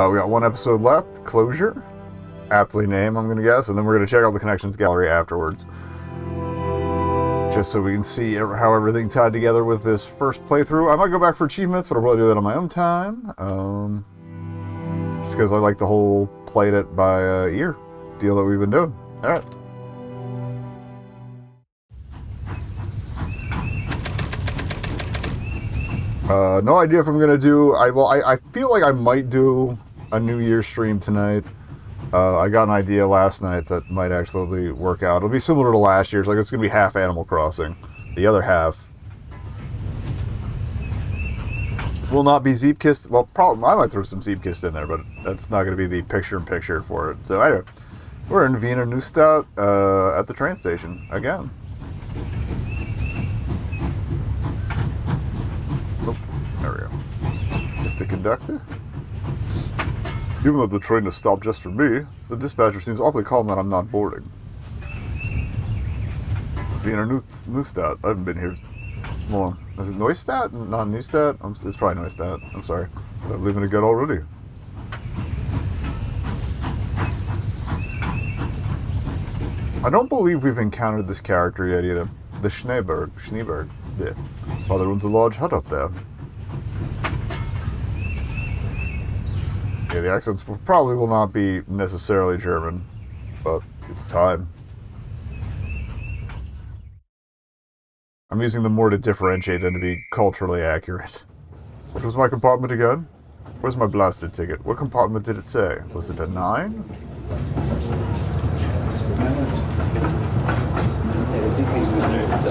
We got one episode left, Closure. Aptly named, I'm going to guess. And then we're going to check out the connections gallery afterwards. Just so we can see how everything tied together with this first playthrough. I might go back for achievements, but I'll probably do that on my own time. Just because I like the whole played it by ear deal that we've been doing. Alright. No idea if I'm going to do... I feel like I might do a New Year's stream tonight. I got an idea last night that might actually work out. It'll be similar to last year's. Like, it's going to be half Animal Crossing. The other half will not be Zeepkist. Well, probably I might throw some Zeepkist in there, but that's not going to be the picture-in-picture for it. So, anyway, we're in Wiener Neustadt at the train station again. Oh, there we go. Mr. Conductor? Even though the train has stopped just for me, the dispatcher seems awfully calm that I'm not boarding. Wiener Neustadt. I haven't been here long. Is it Neustadt? Not Neustadt? It's probably Neustadt. I'm sorry. I'm leaving it good already. I don't believe we've encountered this character yet either. The Schneeberg. Yeah. Father owns a large hut up there. Yeah, the accents probably will not be necessarily German, but it's time. I'm using them more to differentiate than to be culturally accurate. Which was my compartment again? Where's my blasted ticket? What compartment did it say? Was it a 9?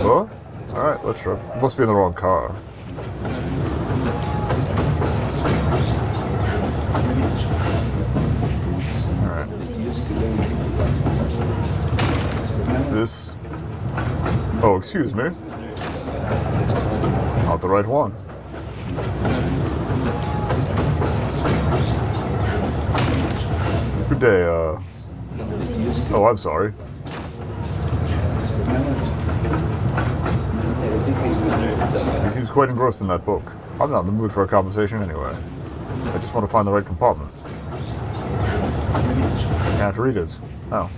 Oh? Alright, let's try. It must be in the wrong car. Alright. Is this... Oh, excuse me. Not the right one. Good day, Oh, I'm sorry. He seems quite engrossed in that book. I'm not in the mood for a conversation anyway. I just want to find the right compartment. I can't read it. Oh.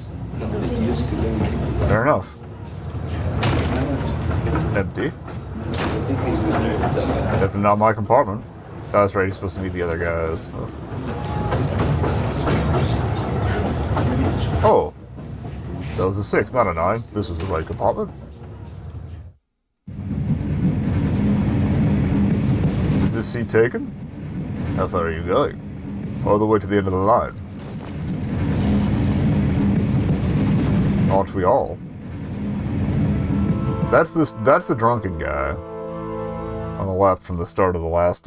Fair enough. Empty. Definitely not my compartment. Oh, that's right, he's supposed to meet the other guys. Oh. That was a 6, not a 9. This was the right compartment. Is this seat taken? How far are you going? All the way to the end of the line. Aren't we all? That's the drunken guy on the left from the start of the last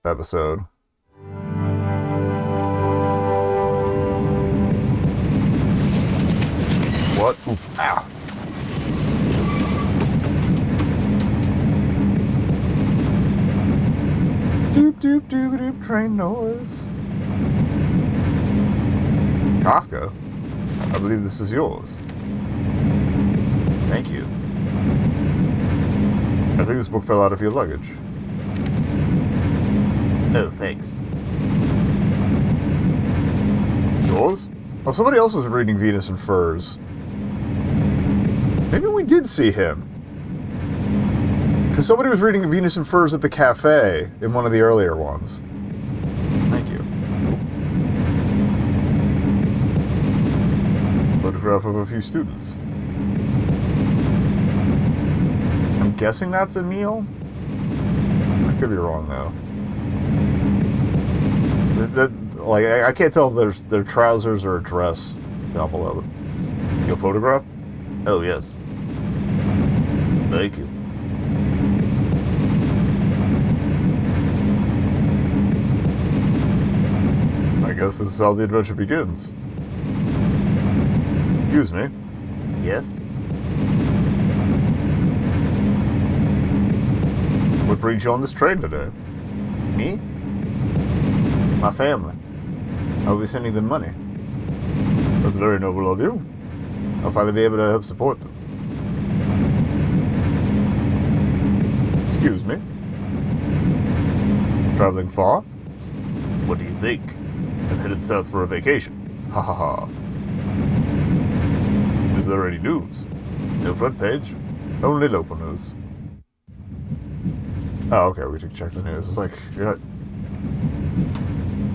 episode. What? Oof. Ah. Doop doop doop doop train noise. Kafka, I believe this is yours. Thank you. I think this book fell out of your luggage. Oh, thanks. Yours? Oh, somebody else was reading Venus in Furs. Maybe we did see him. Because somebody was reading Venus in Furs at the cafe in one of the earlier ones. Thank you. Photograph of a few students. I'm guessing that's Emil? I could be wrong, though. Is that, like, I can't tell if they're trousers or a dress down below it. Your photograph? Oh, yes. Thank you. I guess this is how the adventure begins. Excuse me. Yes? What brings you on this train today? Me? My family. I'll be sending them money. That's very noble of you. I'll finally be able to help support them. Excuse me? Traveling far? What do you think? I'm headed south for a vacation. Ha ha ha. Is there any news? No front page. Only local news. Oh, okay, we should check the news. It's like, you're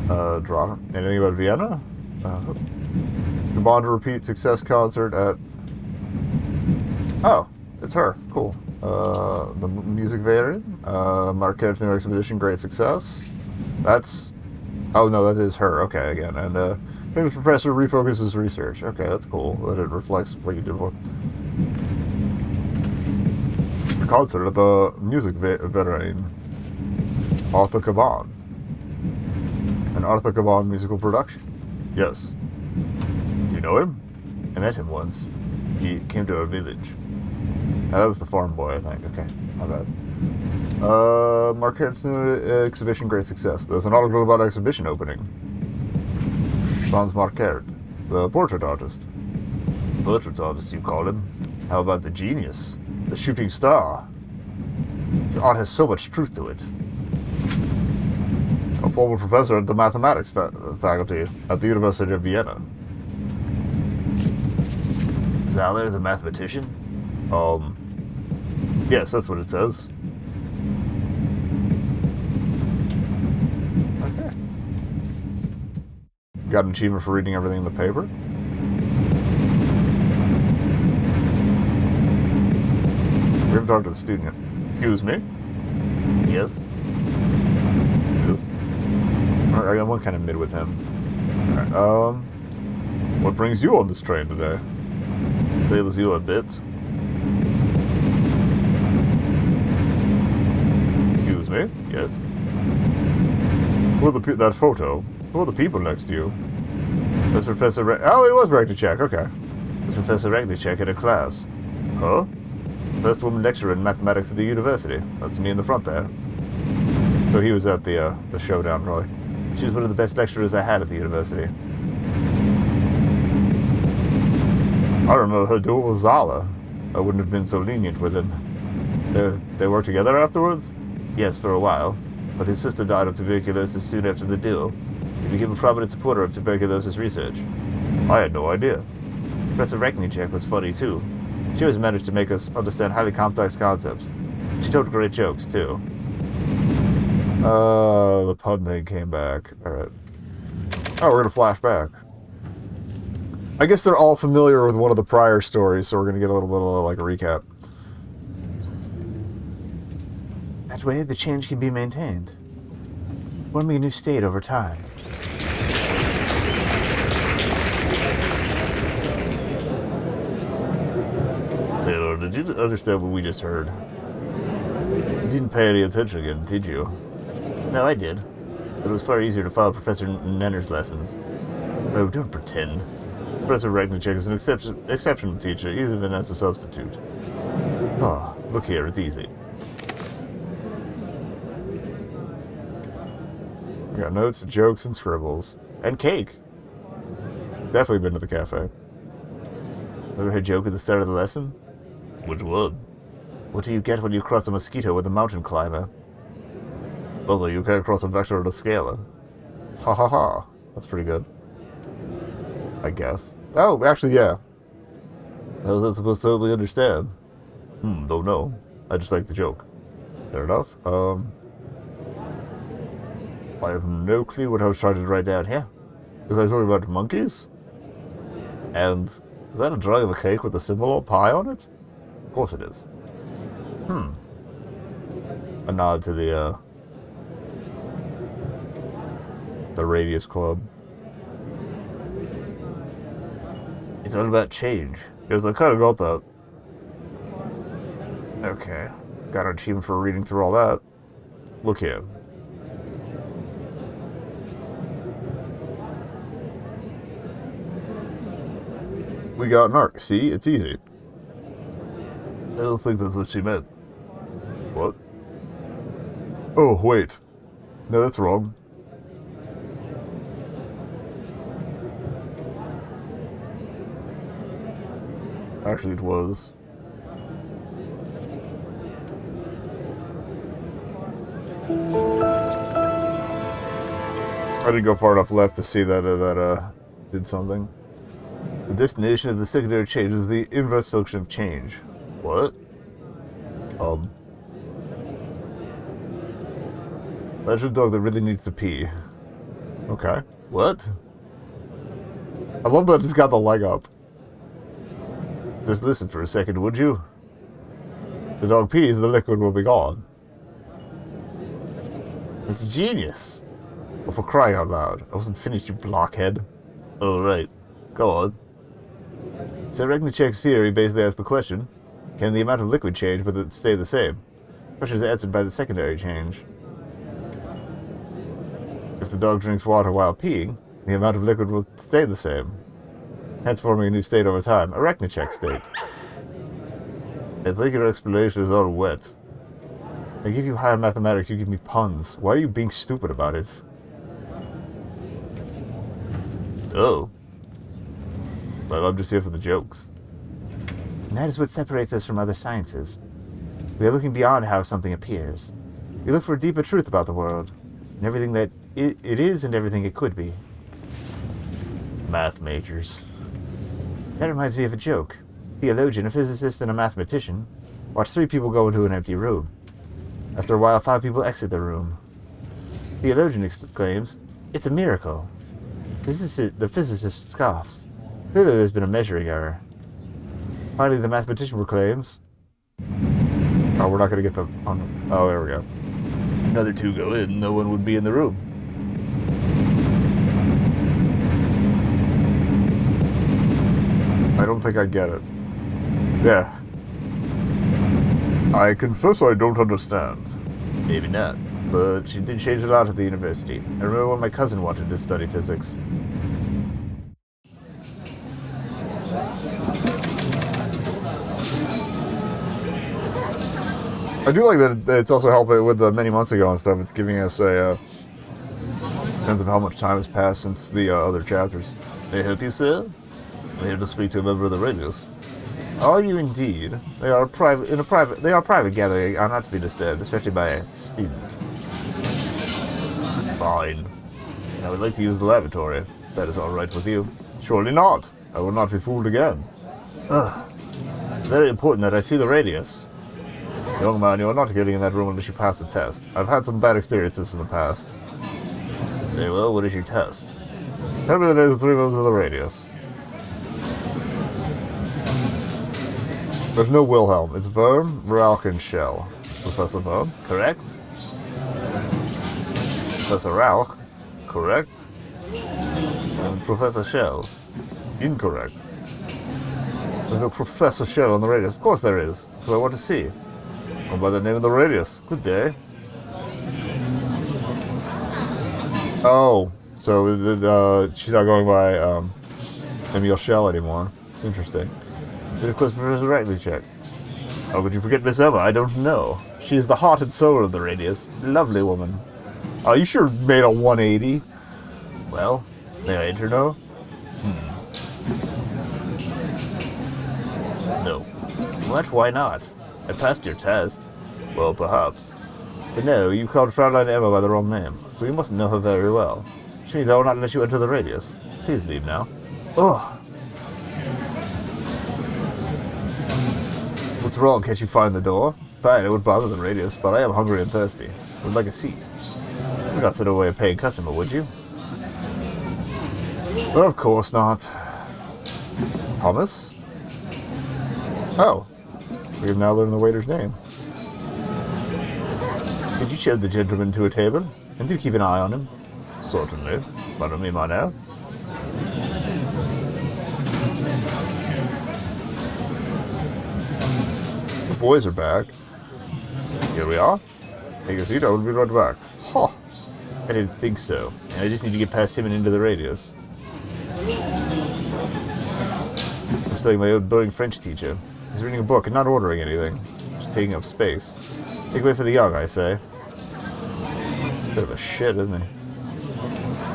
not... draw. Anything about Vienna? The Bond to repeat success concert at... Oh, it's her. Cool. The music veteran. Marquette's new exhibition, great success. That's... Oh, no, that is her. Okay, again. And, famous professor refocuses research. Okay, that's cool. That it reflects what you did before. A concert at the music veteran. Arthur Caban. An Arthur Caban musical production. Yes. Do you know him? I met him once. He came to our village. That was the farm boy, I think. Okay, my bad. Marquette's new exhibition, great success. There's an article about exhibition opening. Franz Marquette, the portrait artist. Portrait artist, you call him? How about the genius? The shooting star? His art has so much truth to it. A former professor at the mathematics faculty at the University of Vienna. Zahler, the mathematician? Yes, that's what it says. Okay. Got an achievement for reading everything in the paper. We haven't talked to the student yet. Excuse me? Yes? Yes? Alright, I went kind of mid with him. Alright, what brings you on this train today? Favors you a bit. Excuse me? Yes? Who are that photo? Who are the people next to you? That's Professor oh, it was Regnicek, okay. That's Professor Regnicek in a class. Huh? First woman lecturer in mathematics at the university. That's me in the front there. So he was at the showdown, probably. She was one of the best lecturers I had at the university. I remember her duel with Zala. I wouldn't have been so lenient with him. They worked together afterwards? Yes, for a while. But his sister died of tuberculosis soon after the duel. He became a prominent supporter of tuberculosis research. I had no idea. Professor Regnicek was funny, too. She always managed to make us understand highly complex concepts. She told great jokes, too. The pun thing came back. Alright. Oh, we're gonna flash back. I guess they're all familiar with one of the prior stories, so we're gonna get a little bit of, like, a recap. That way, the change can be maintained. Forming a new state over time. Taylor, did you understand what we just heard? You didn't pay any attention again, did you? No, I did. It was far easier to follow Professor Nenner's lessons. Oh, don't pretend. Professor Regnicek is an exceptional teacher, even as a substitute. Ah, look here, it's easy. We got notes, jokes, and scribbles. And cake. Definitely been to the cafe. Ever heard a joke at the start of the lesson? Which one? What do you get when you cross a mosquito with a mountain climber? Although you can't cross a vector and a scalar. Ha ha ha. That's pretty good. I guess. Oh, actually, yeah. How was that supposed to totally understand? Don't know. I just like the joke. Fair enough. I have no clue what I was trying to write down here. Was I talking about monkeys? And is that a drawing of a cake with a symbol or pie on it? Of course it is. A nod to the Radius Club. It's all about change. Because I kind of got that. Okay. Got an achievement for reading through all that. Look here. We got an arc. See? It's easy. I don't think that's what she meant. What? Oh, wait. No, that's wrong. Actually, it was. I didn't go far enough left to see that did something. The destination of the secondary change is the inverse function of change. What? That's a dog that really needs to pee. Okay. What? I love that it's got the leg up. Just listen for a second, would you? The dog pees, the liquid will be gone. It's genius. Well, for crying out loud. I wasn't finished, you blockhead. Oh, right. Go on. So Regnicek's theory basically asks the question, can the amount of liquid change but it stay the same? The question is answered by the secondary change. If the dog drinks water while peeing, the amount of liquid will stay the same, hence forming a new state over time, a Regnicek state. I think your explanation is all wet. I give you higher mathematics, you give me puns. Why are you being stupid about it? Oh. Well, I'm just here for the jokes. And that is what separates us from other sciences. We are looking beyond how something appears. We look for a deeper truth about the world, and everything that it is and everything it could be. Math majors. That reminds me of a joke. A theologian, a physicist, and a mathematician watch 3 people go into an empty room. After a while, 5 people exit the room. The theologian exclaims, "It's a miracle." The physicist scoffs. Clearly there's been a measuring error. Finally, the mathematician proclaims... Oh, we're not going to get the... Oh, there we go. Another 2 go in, no one would be in the room. I don't think I get it. Yeah. I confess I don't understand. Maybe not, but she did change a lot at the university. I remember when my cousin wanted to study physics. I do like that it's also helping with the many months ago and stuff. It's giving us a sense of how much time has passed since the other chapters. May I help you, sir? I'm here to speak to a member of the radios. Are you indeed? They are private gathering, are not to be disturbed, especially by a student. Fine. I would like to use the lavatory. That is all right with you. Surely not. I will not be fooled again. Ugh. Very important that I see the radius. Young man, you are not getting in that room unless you pass the test. I've had some bad experiences in the past. Very well, what is your test? Tell me the names of 3 members of the radius. There's no Wilhelm. It's Worm, Ralk, and Shell. Professor Worm, correct. Professor Ralk, correct. And Professor Shell, incorrect. There's no Professor Shell on the radius. Of course there is. That's what I want to see. Go by the name of the radius. Good day. Oh, so she's not going by Emil Shell anymore. Interesting. Of course, Professor Regnicek. How could you forget Miss Emma? I don't know. She is the heart and soul of the radius. Lovely woman. Oh, you sure made a 180. Well, may I enter now? No. What? Why not? I passed your test. Well, perhaps. But no, you called Fraulein Emma by the wrong name, so you mustn't know her very well. Which means I will not let you enter the radius. Please leave now. Ugh. What's wrong? Can't you find the door? Fine, it would bother the radius, but I am hungry and thirsty. Would like a seat. You're not sent away a paying customer, would you? Well, of course not. Thomas? Oh. We have now learned the waiter's name. Could you show the gentleman to a table? And do keep an eye on him. Certainly. Madame Imano. The boys are back. Here we are. Take a seat, I will be right back. Ha! I didn't think so. And I just need to get past him and into the radius. I'm studying my old boring French teacher. He's reading a book and not ordering anything. Just taking up space. Make way for the young, I say. Bit of a shit, isn't he?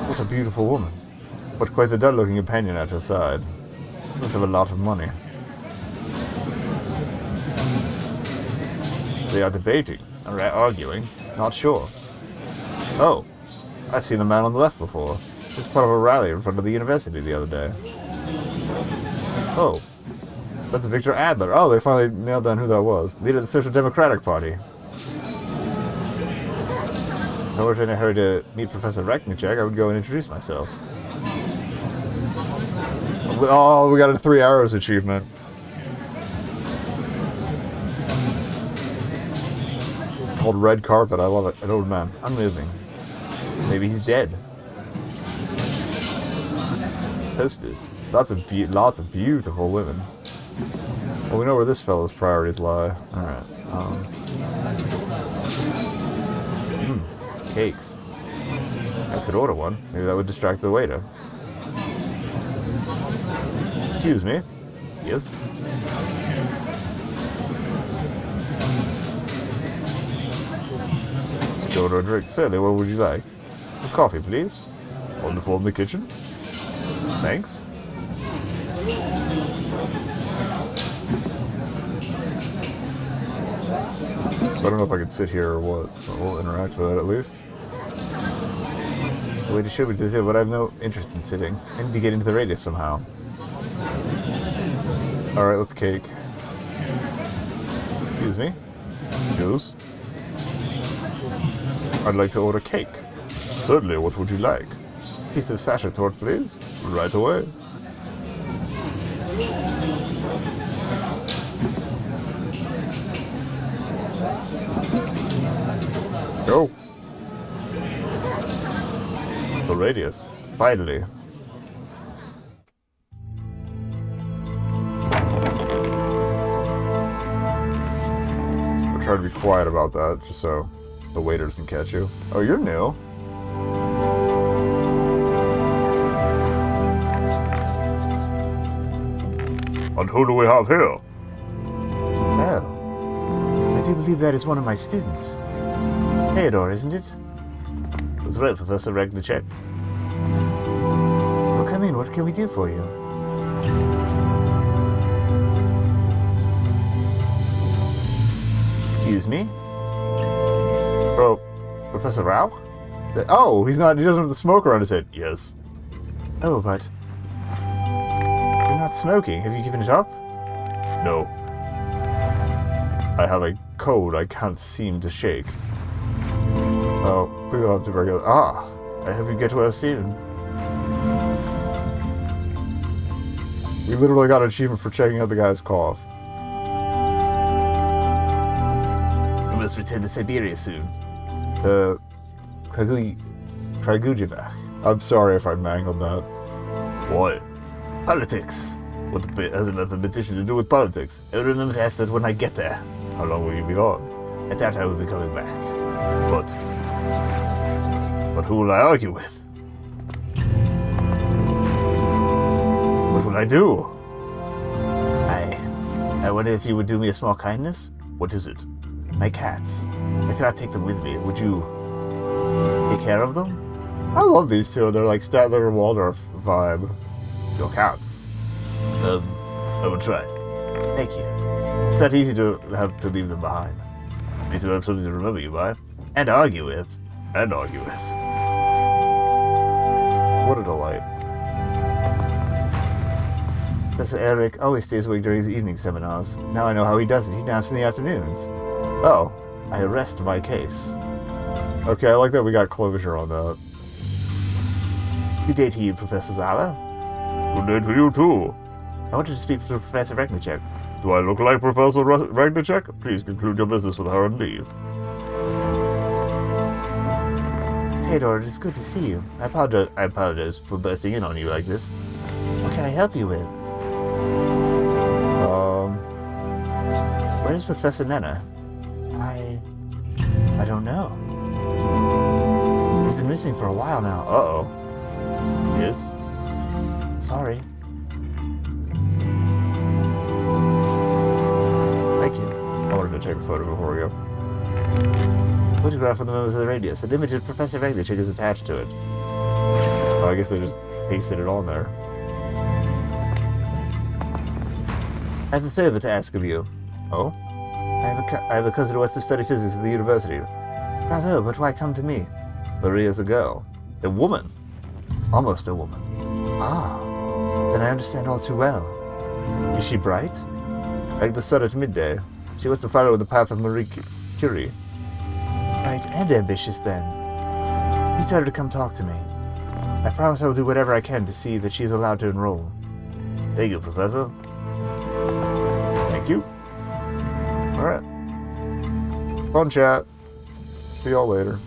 What a beautiful woman. But quite the dull-looking companion at her side. Must have a lot of money. They are debating. Or arguing. Not sure. Oh. I've seen the man on the left before. He was part of a rally in front of the university the other day. Oh. That's Victor Adler. Oh, they finally nailed down who that was. Leader of the Social Democratic Party. If I were in a hurry to meet Professor Reknicek, I would go and introduce myself. Oh, we got a 3 hours achievement. Called Red Carpet. I love it. An old man. Unmoving. Maybe he's dead. Posters. Lots of beautiful women. Well, we know where this fellow's priorities lie. Alright. Cakes. I could order one. Maybe that would distract the waiter. Excuse me. Yes? Order a drink. Certainly, what would you like? Some coffee, please. On the floor in the kitchen. Thanks. So I don't know if I can sit here or what. But we'll interact with it at least. The way to show me to sit, but I have no interest in sitting. I need to get into the radius somehow. Alright, let's cake. Excuse me. Juice. I'd like to order cake. Certainly, what would you like? Piece of sachet torte, please. Right away. Go. The radius. Finally. I'll try to be quiet about that, just so the waiter doesn't catch you. Oh, you're new. And who do we have here? Oh, I do believe that is one of my students. Theodore, isn't it? That's right, Professor Reknicek. Well, come in. What can we do for you? Excuse me? Oh, Professor Rao? Oh, he doesn't have the smoker on his head. Yes. Oh, but you're not smoking. Have you given it up? No. I have a code I can't seem to shake. Oh, we will have to break it. Ah, I hope you get well soon. We literally got an achievement for checking out the guy's cough. We must return to Siberia soon. To Kragujevach. I'm sorry if I mangled that. Why? Politics. What has a mathematician to do with politics? I remember to ask that when I get there. How long will you be gone? I doubt I will be coming back. But who will I argue with? What will I do? I wonder if you would do me a small kindness? What is it? My cats. I cannot take them with me. Would you take care of them? I love these two. They're like Statler and Waldorf vibe. Your cats. I will try. Thank you. It's not easy to have to leave them behind. At least you have something to remember you by. And argue with. What a delight. Professor Eric always stays awake during his evening seminars. Now I know how he does it. He naps in the afternoons. Oh, I rest my case. Okay, I like that we got closure on that. Good day to you, Professor Zala. Good day to you, too. I wanted to speak to Professor Reknicek. Do I look like Professor Reknicek? Please conclude your business with her and leave. Theodore, it is good to see you. I apologize for bursting in on you like this. What can I help you with? Where's Professor Nena? I don't know. He's been missing for a while now. Uh-oh. Yes? Sorry. Thank you. I wanted to take a photo before we go. Photograph of the members of the radius. An image of Professor Reknicek is attached to it. Oh, I guess they just pasted it on there. I have a favor to ask of you. Oh? I have a cousin who wants to study physics at the university. Bravo, but why come to me? Maria's a girl. A woman. Almost a woman. Ah, then I understand all too well. Is she bright? Like the sun at midday. She wants to follow the path of Marie Curie. Bright and ambitious, then. Please tell her to come talk to me. I promise I will do whatever I can to see that she is allowed to enroll. Thank you, Professor. Thank you. Alright. Fun chat. See y'all later.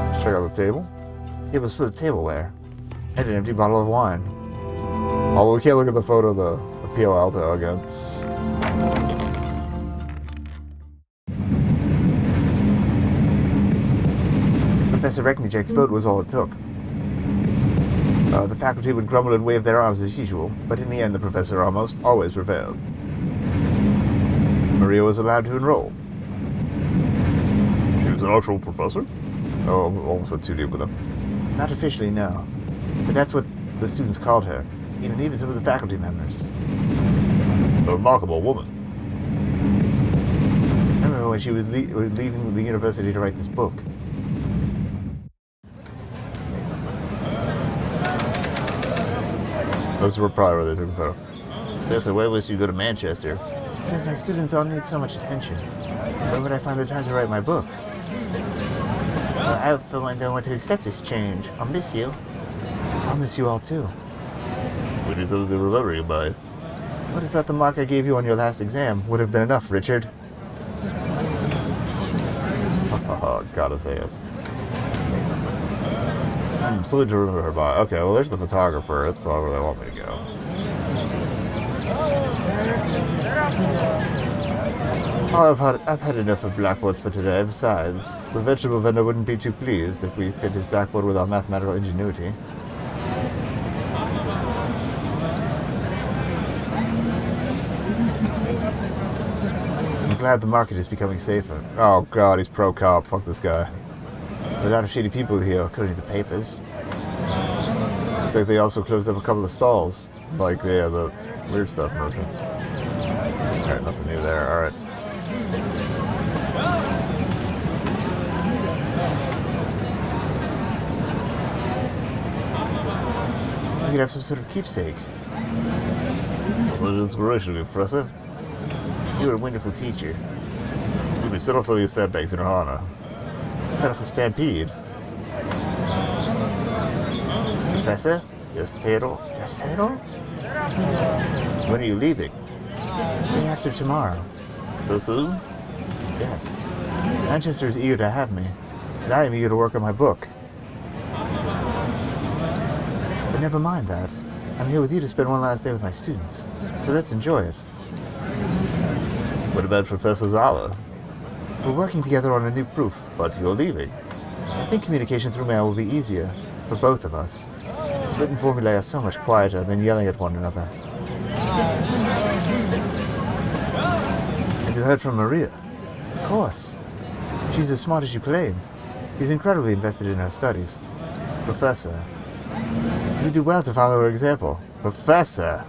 Let's check out the table. The table's full of tableware. And an empty bottle of wine. Although we can't look at the photo of the Pio Alto again. Professor Recknijek's vote was all it took. The faculty would grumble and wave their arms as usual, but in the end the professor almost always prevailed. Maria was allowed to enroll. She was an actual professor? Oh, I almost went too deep with him. Not officially, no. But that's what the students called her, even some of the faculty members. A remarkable woman. I remember when she was leaving the university to write this book. Those were probably where they took the photo. Professor, why was you go to Manchester? Because my students all need so much attention. Where would I find the time to write my book? Well, I, for one, don't want to accept this change. I'll miss you. I'll miss you all, too. We need something to remember you by. What if the mark I gave you on your last exam would have been enough, Richard? Gotta say yes. Something to remember her by. Okay, well, there's the photographer. That's probably where they want me to go. Oh, I've had enough of blackboards for today. Besides, the vegetable vendor wouldn't be too pleased if we fit his blackboard with our mathematical ingenuity. I'm glad the market is becoming safer. Oh god, he's pro-cop. Fuck this guy. There are a lot of shady people here, according to the papers. Looks like they also closed up a couple of stalls. Like, yeah, the weird stuff merchant. Alright, nothing new there. Alright. We could have some sort of keepsake. That's an inspiration, Professor. You're a wonderful teacher. We set off some of your stamp bags in her honor. Set off a stampede. Professor? Yes, Theodore? Yes, Theodore? When are you leaving? Day after tomorrow. So soon? Yes. Manchester is eager to have me, and I am eager to work on my book. But never mind that. I'm here with you to spend one last day with my students, so let's enjoy it. What about Professor Zala? We're working together on a new proof, but you're leaving. I think communication through mail will be easier for both of us. Written formulae are so much quieter than yelling at one another. Have you heard from Maria? Of course. She's as smart as you claim. She's incredibly invested in her studies. Professor. You do well to follow her example. Professor!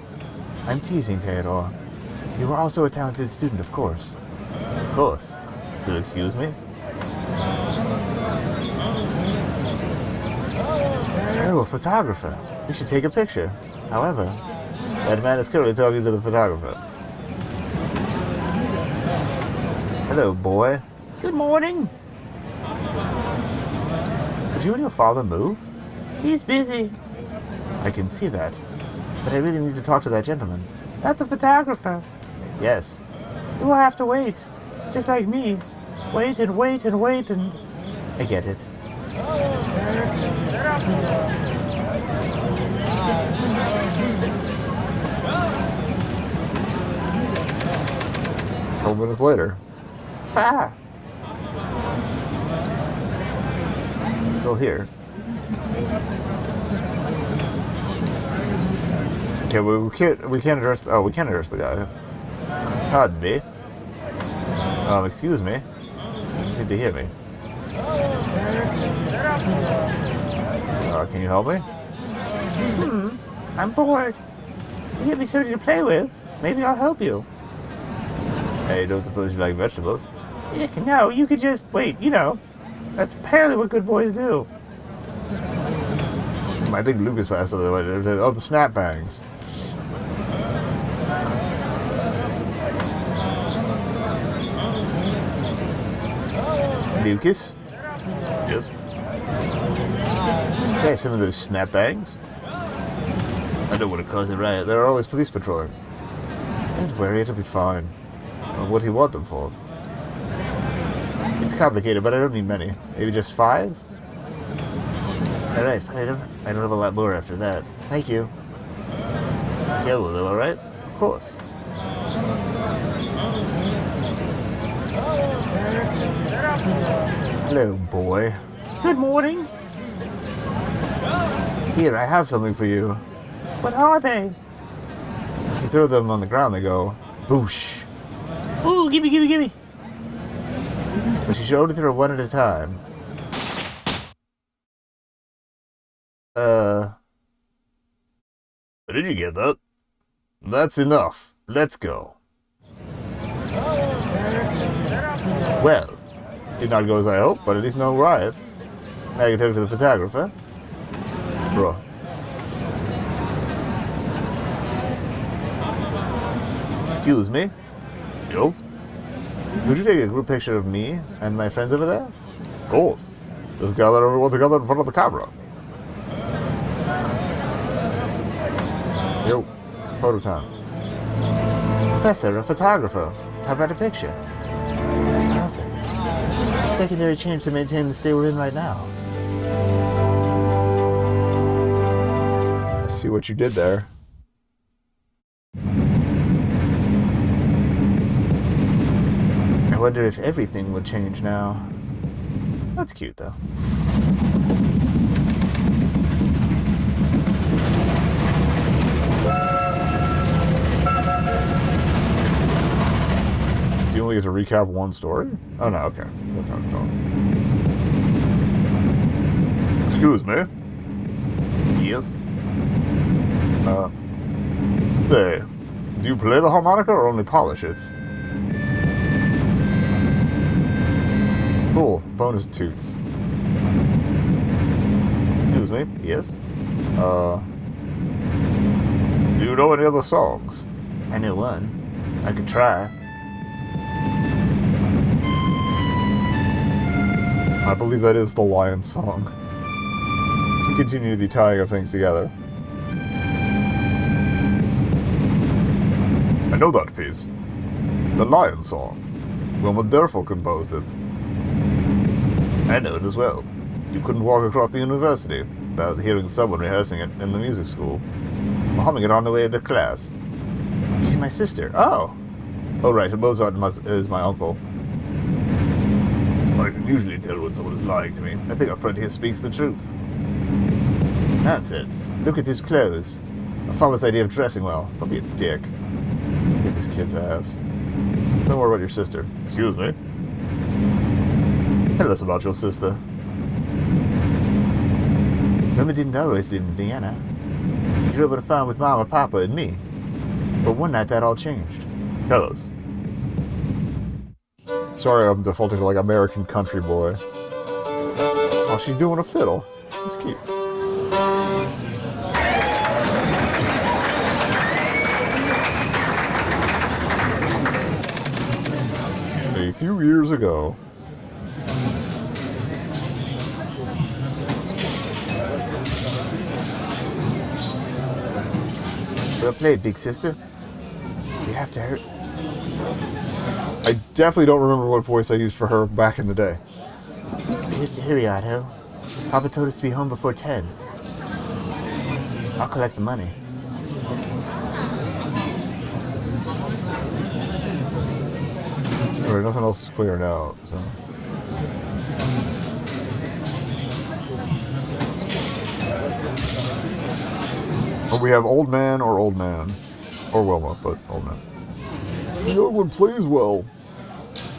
I'm teasing, Theodore. You were also a talented student, of course. Of course. You'll excuse me? Oh, a photographer. We should take a picture. However, that man is currently talking to the photographer. Hello, boy. Good morning. Did you and your father move? He's busy. I can see that. But I really need to talk to that gentleman. That's a photographer. Yes. You will have to wait. Just like me. Wait and wait and wait and... I get it. 12 minutes later. Ah! He's still here. Okay, well, we can't address... Oh, we can't address the guy. Pardon me. Excuse me. Doesn't seem to hear me. Can you help me? I'm bored. You give me something to play with. Maybe I'll help you. Hey, don't suppose you like vegetables? No, you could just wait. You know, that's apparently what good boys do. I think Lucas passed something like that. Oh, the snap bangs. Lucas? Yes? Yeah, some of those snap bangs. I don't want to cause a riot. There are always police patrolling. Don't worry, it'll be fine. What do you want them for? It's complicated, but I don't need many. Maybe just 5? Alright, I don't have a lot more after that. Thank you. Yeah, well, they're alright? Of course. Hello, boy. Good morning. Here, I have something for you. What are they? If you throw them on the ground, they go boosh. Ooh, gimme. But you should only throw one at a time. Did you get that? That's enough. Let's go. Well, did not go as I hoped, but at least no riot. Now you can take it to the photographer. Bro. Excuse me? Yes? Could you take a group picture of me and my friends over there? Of course. Just gather everyone together in front of the camera. Yo, photo time. Professor, a photographer. How about a picture? Perfect. Secondary change to maintain the state we're in right now. Let's see what you did there. I wonder if everything would change now. That's cute, though. Do you only get to recap one story? Oh, no, okay. That's how it's done. Excuse me? Yes? Say, do you play the harmonica or only polish it? Cool. Bonus toots. Excuse me? Yes? Do you know any other songs? I know one. I could try. I believe that is the Lion song. To continue the tying of things together. I know that piece. The Lion song. Wilma Derfel composed it. I know it as well. You couldn't walk across the university without hearing someone rehearsing it in the music school, or humming it on the way to class. She's my sister. Oh! Oh right, Mozart is my uncle. I can usually tell when someone is lying to me. I think our friend here speaks the truth. Nonsense. Look at his clothes. A farmer's idea of dressing well. Don't be a dick. Look at this kid's ass. Don't worry about your sister. Excuse me. Tell us about your sister. Mama didn't always live in Vienna. She grew up on a farm with Mama, Papa, and me. But one night that all changed. Tell us. Sorry, I'm defaulting to like American country boy. Oh, she's doing a fiddle. That's cute. A few years ago. Well played, big sister. You have to hurt. I definitely don't remember what voice I used for her back in the day. We have to hurry, Otto. Papa told us to be home before 10. I'll collect the money. Alright, nothing else is clear now, so. But we have old man or old man. Or Wilma, but old man. The other one plays well.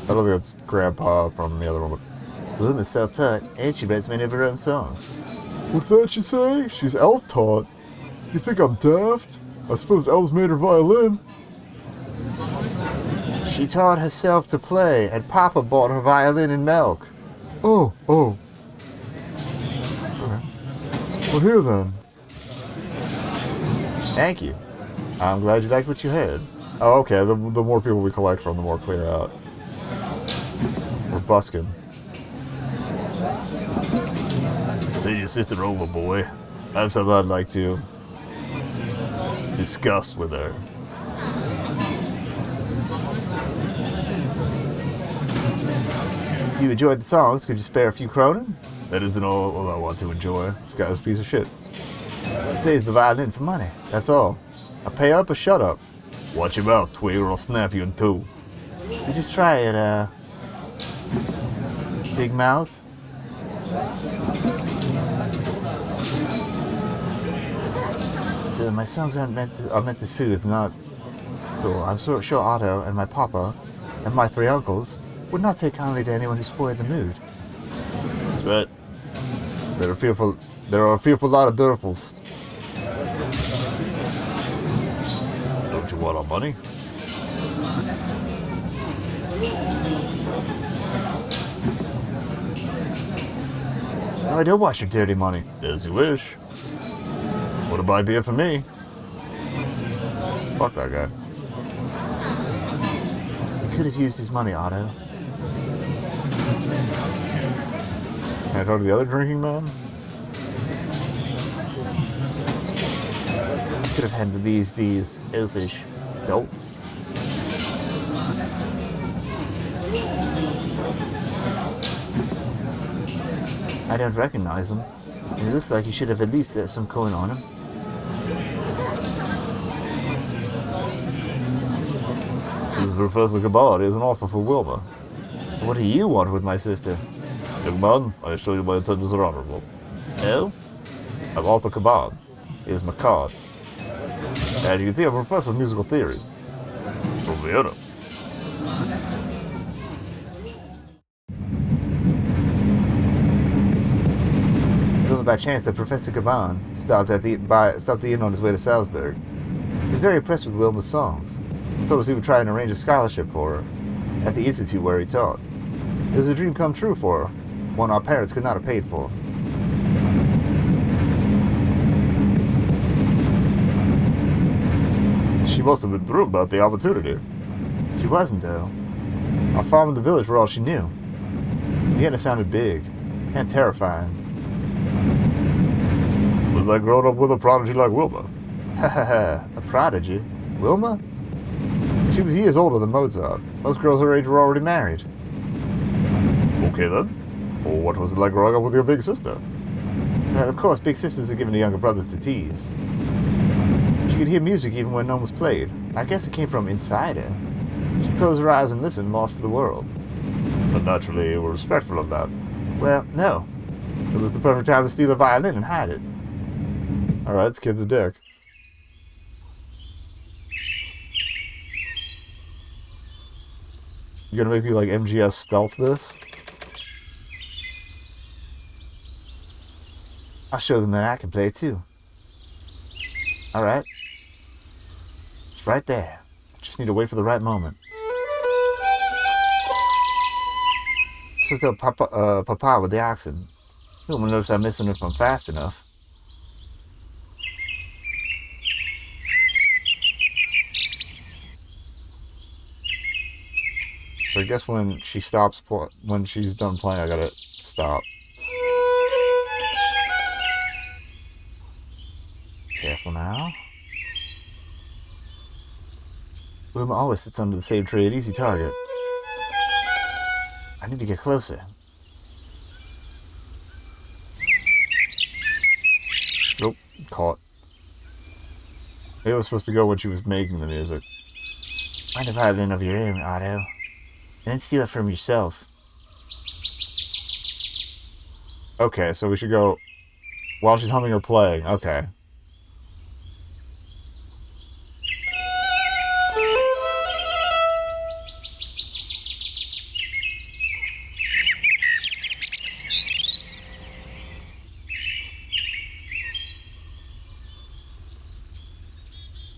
I don't think that's Grandpa from the other one, but Wilma's self-taught, and she writes many of her own songs. what's that you say? She's elf-taught. You think I'm daft? I suppose elves made her violin. She taught herself to play, and Papa bought her violin and milk. Oh. Okay. Well, here then. Thank you. I'm glad you liked what you heard. Oh, okay. The more people we collect from, the more clear out. We're busking. Send your sister over, boy. I have something I'd like to discuss with her. If you enjoyed the songs, could you spare a few kronen? That isn't all I want to enjoy. This guy's a piece of shit. He plays the violin for money. That's all. I pay up or shut up. Watch your mouth, Twig, or I'll snap you in two. You just try it, Big mouth. So my songs are meant to soothe, not cool. I'm sure Otto and my papa and my 3 uncles would not take kindly to anyone who spoiled the mood. That's right. There are a fearful lot of dirtfuls. Don't you want our money? No, I don't want your dirty money. As you wish. Wouldn't buy beer for me. Fuck that guy. He could have used his money, Otto. Can I talk to the other drinking man? He could have handled these elfish dolts. I don't recognize him. And it looks like he should have at least some coin on him. This is Professor Kabad. He has an offer for Wilma. What do you want with my sister? Young man, I assure you my intentions are honorable. No? I'm Arthur Kabad. Here's my card. And you can see I'm a professor of musical theory. From Vienna. It was only by chance that Professor Caban stopped the inn on his way to Salzburg. He was very impressed with Wilma's songs. He told us he would try and arrange a scholarship for her at the institute where he taught. It was a dream come true for her, one our parents could not have paid for. She must have been thrilled about the opportunity. She wasn't, though. Our farm and the village were all she knew. Vienna sounded big and terrifying. Was I grown up with a prodigy like Wilma? Ha ha ha, a prodigy? Wilma? She was years older than Mozart. Most girls her age were already married. Okay then. Well, what was it like growing up with your big sister? Well, of course, big sisters are given to younger brothers to tease. She could hear music even when none was played. I guess it came from inside her. She'd close her eyes and listen, lost to the world. But naturally, you were respectful of that. Well, no. It was the perfect time to steal a violin and hide it. Alright, this kid's a dick. You gonna make me like MGS stealth this? I'll show them that I can play too. Alright. It's right there. Just need to wait for the right moment. So tell Papa with the oxen. He'll notice I'm missing if I'm fast enough. So I guess when she stops, when she's done playing, I gotta stop. Careful now. Wilma always sits under the same tree, an easy target. I need to get closer. Nope, caught. It was supposed to go when she was making the music. Find a violin of your own, Otto. And then steal it from yourself. Okay, so we should go while she's humming or playing. Okay.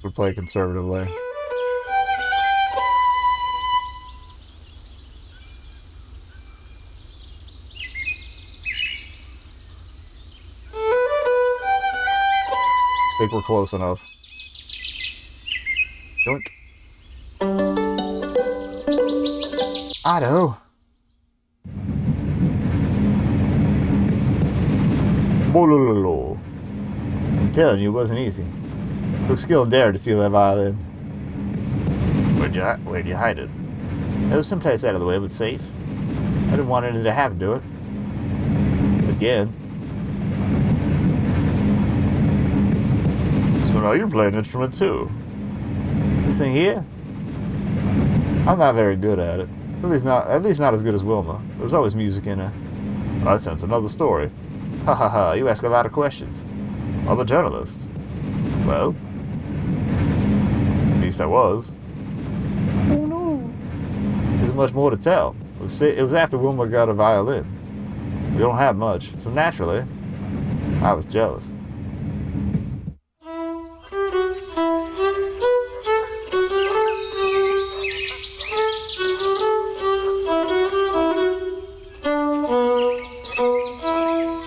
We play conservatively. think we're close enough. Yoink. Otto. Bolololo. I'm telling you, it wasn't easy. Took skill and dare to steal that violin. Where'd you hide it? It was someplace out of the way, but safe. I didn't want anything to happen to it. Again. So now you're playing an instrument too. This thing here? I'm not very good at it. At least not as good as Wilma. There's always music in her. I sense another story. Ha ha ha, you ask a lot of questions. I'm a journalist. Well? At least I was. Oh no. There's much more to tell. It was after Wilma got a violin. We don't have much, so naturally, I was jealous.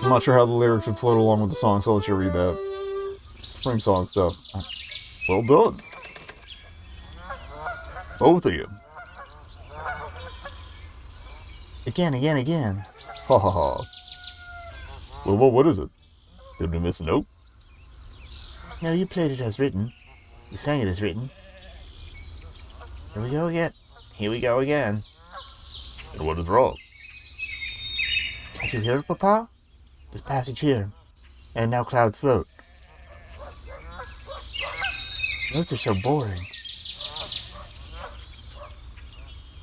I'm not sure how the lyrics would float along with the song, so I'll let you read that. Spring song stuff. Well done. Both of you. Again. Ha ha ha. Well, what is it? Did we miss a note? No, you played it as written. You sang it as written. Here we go again. And what is wrong? Can't you hear it, Papa? This passage here. And now clouds float. Notes are so boring.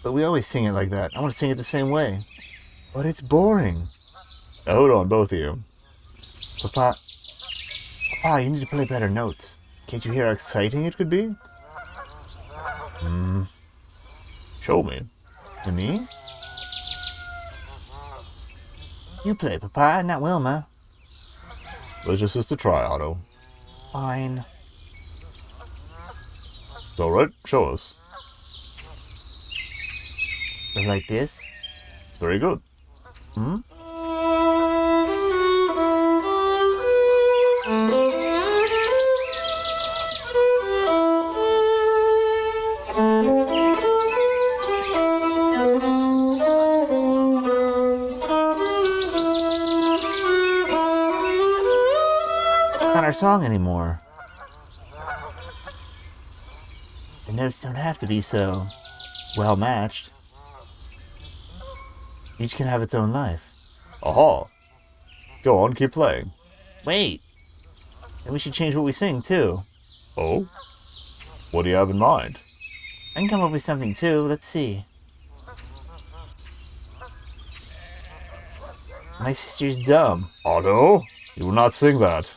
But we always sing it like that. I want to sing it the same way. But it's boring. Now hold on, both of you. Papa, you need to play better notes. Can't you hear how exciting it could be? Show me. To me? You play, Papa, not Wilma. Let's just try, Otto. Fine. It's alright, show us. Like this? It's very good. Hmm? Not our song anymore. The notes don't have to be so well matched. Each can have its own life. Aha! Go on, keep playing. Wait! And we should change what we sing, too. Oh? What do you have in mind? I can come up with something, too. Let's see. My sister's dumb. Otto? You will not sing that.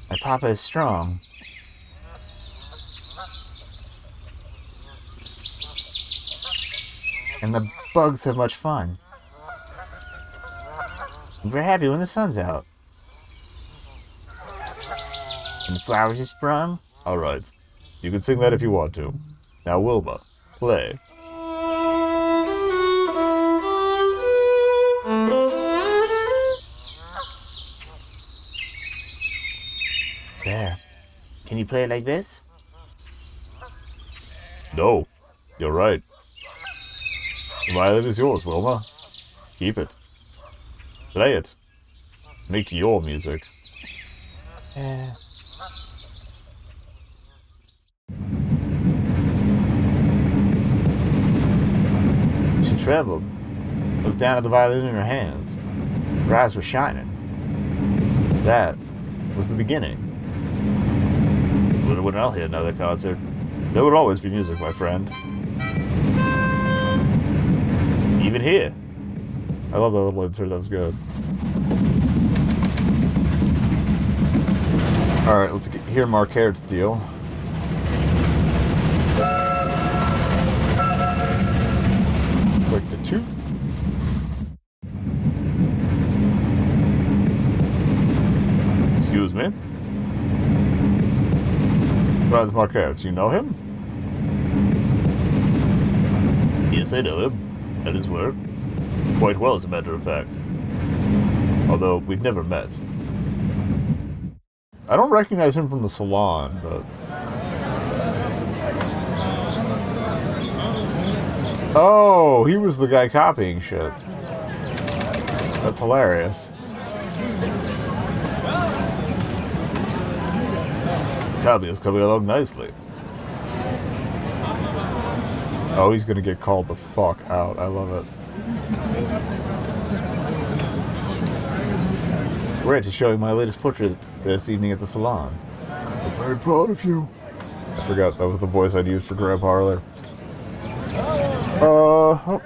My papa is strong. And the bugs have much fun. And we're happy when the sun's out. And the flowers are sprung. Alright. You can sing that if you want to. Now, Wilma, play. There. Can you play it like this? No. You're right. The violin is yours, Wilma. Keep it. Play it. Make your music. She trembled, looked down at the violin in her hands. Her eyes were shining. That was the beginning. When I'll hit another concert, there would always be music, my friend. Even here. I love that little insert, that was good. Alright, let's hear Mark Harrod's deal. Click the 2. Excuse me. Franz Mark Harrod, you know him? Yes, I know him. At his work. Quite well, as a matter of fact. Although, we've never met. I don't recognize him from the salon, but... Oh, he was the guy copying shit. That's hilarious. This copy is coming along nicely. Oh, he's gonna get called the fuck out. I love it. Great, is showing my latest portrait this evening at the salon. I'm very proud of you. I forgot that was the voice I'd used for Grandpa earlier. Oh.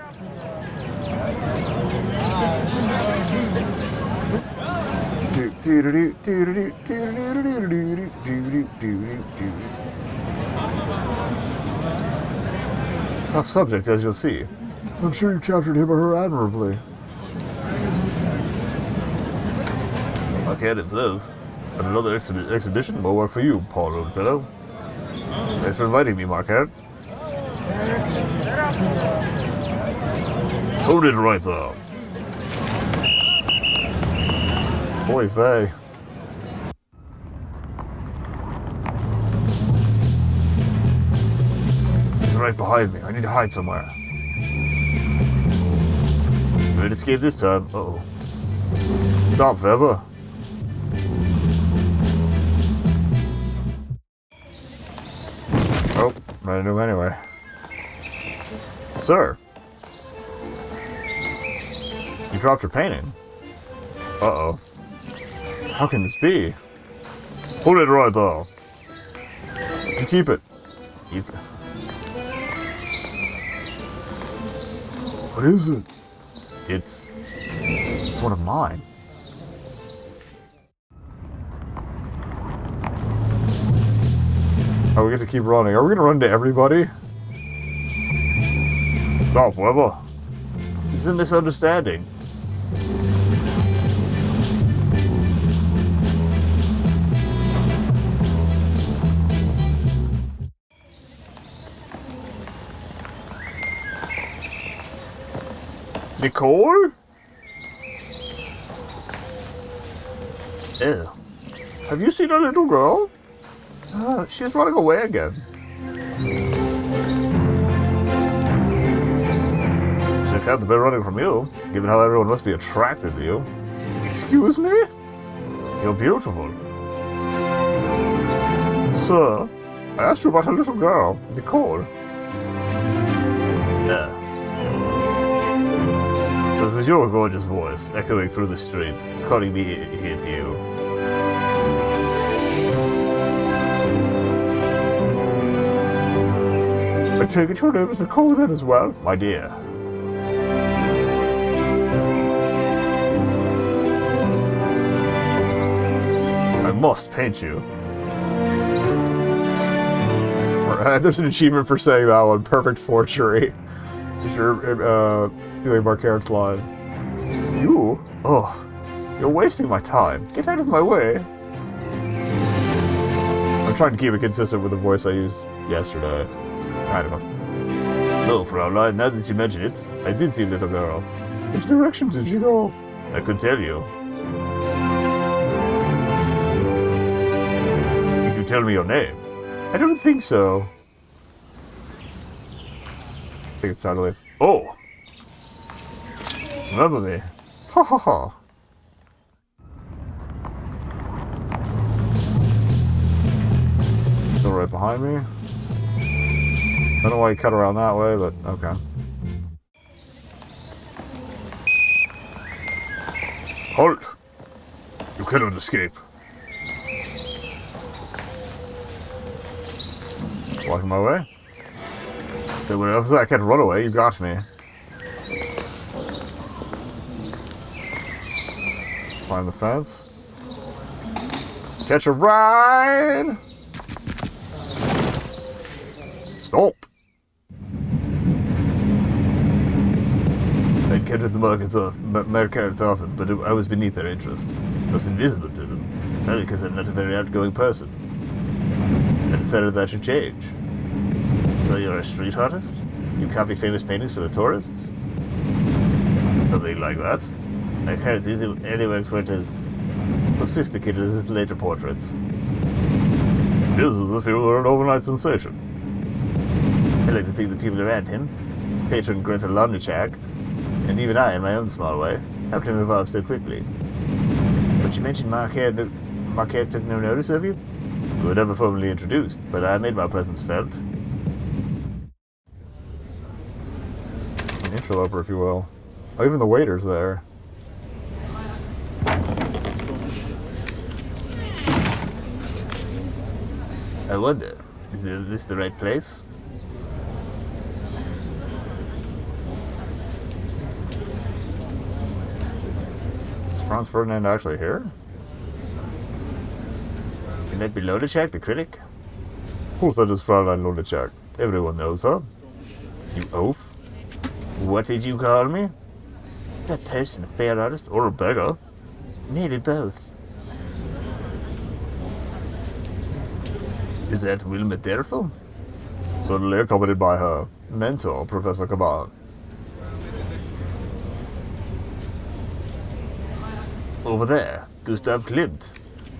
Tough subject, as you'll see. I'm sure you captured him or her admirably. I can't observe. And another exhibition will work for you, poor old fellow. Thanks for inviting me, Marquette. Hold it right there. Boy, vey. He's right behind me. I need to hide somewhere. Might escape this time. Uh-oh. Stop, Weber. Oh, ran into him anyway. Sir. You dropped your painting. Uh-oh. How can this be? Hold it right there. You keep it. Keep it. What is it? It's one of mine. Oh, we get to keep running. Are we gonna run into everybody? Stop, Weber. This is a misunderstanding. Nicole? Ew. Have you seen a little girl? She's running away again. She can't have been running from you, given how everyone must be attracted to you. Excuse me? You're beautiful. Sir, I asked you about a little girl, Nicole. Yeah. So it was your gorgeous voice echoing through the street, calling me here to you. I take it your name is Nicole then as well, my dear. I must paint you. There's an achievement for saying that one. Perfect forgery. Since you're stealing Marquette's line. You? Oh, you're wasting my time. Get out of my way. I'm trying to keep it consistent with the voice I used yesterday. Kind of. No, Fraulein, now that you mention it, I did see a little girl. Which direction did she go? I could tell you. If you tell me your name. I don't think so. I think it's time to leave. Oh! Remember me. Ha ha ha. Still right behind me. I don't know why you cut around that way, but okay. Halt! You cannot escape. Walking my way. If I can't run away, you got me. Climb the fence. Catch a ride! Stop! I'd entered the markets often, but I was beneath their interest. I was invisible to them, only because I'm not a very outgoing person. I decided that should change. So you're a street artist? You copy famous paintings for the tourists? Something like that. I can't see anywhere quite as sophisticated as his later portraits. It is as if he were an overnight sensation. I like to think the people around him, his patron Greta Londichak, and even I, in my own small way, helped him evolve so quickly. But you mentioned Marquette took no notice of you? We were never formally introduced, but I made my presence felt. An interloper, if you will. Oh, even the waiter's there. I wonder, is this the right place? Is Franz Ferdinand actually here? Can that be Londichak, the critic? Who said it's Fräulein Lunacek? Everyone knows her. You oaf? What did you call me? That person a fair artist? Or a beggar. Maybe both. Is that Wilma Derfel? Certainly accompanied by her mentor, Professor Caban. Over there, Gustav Klimt.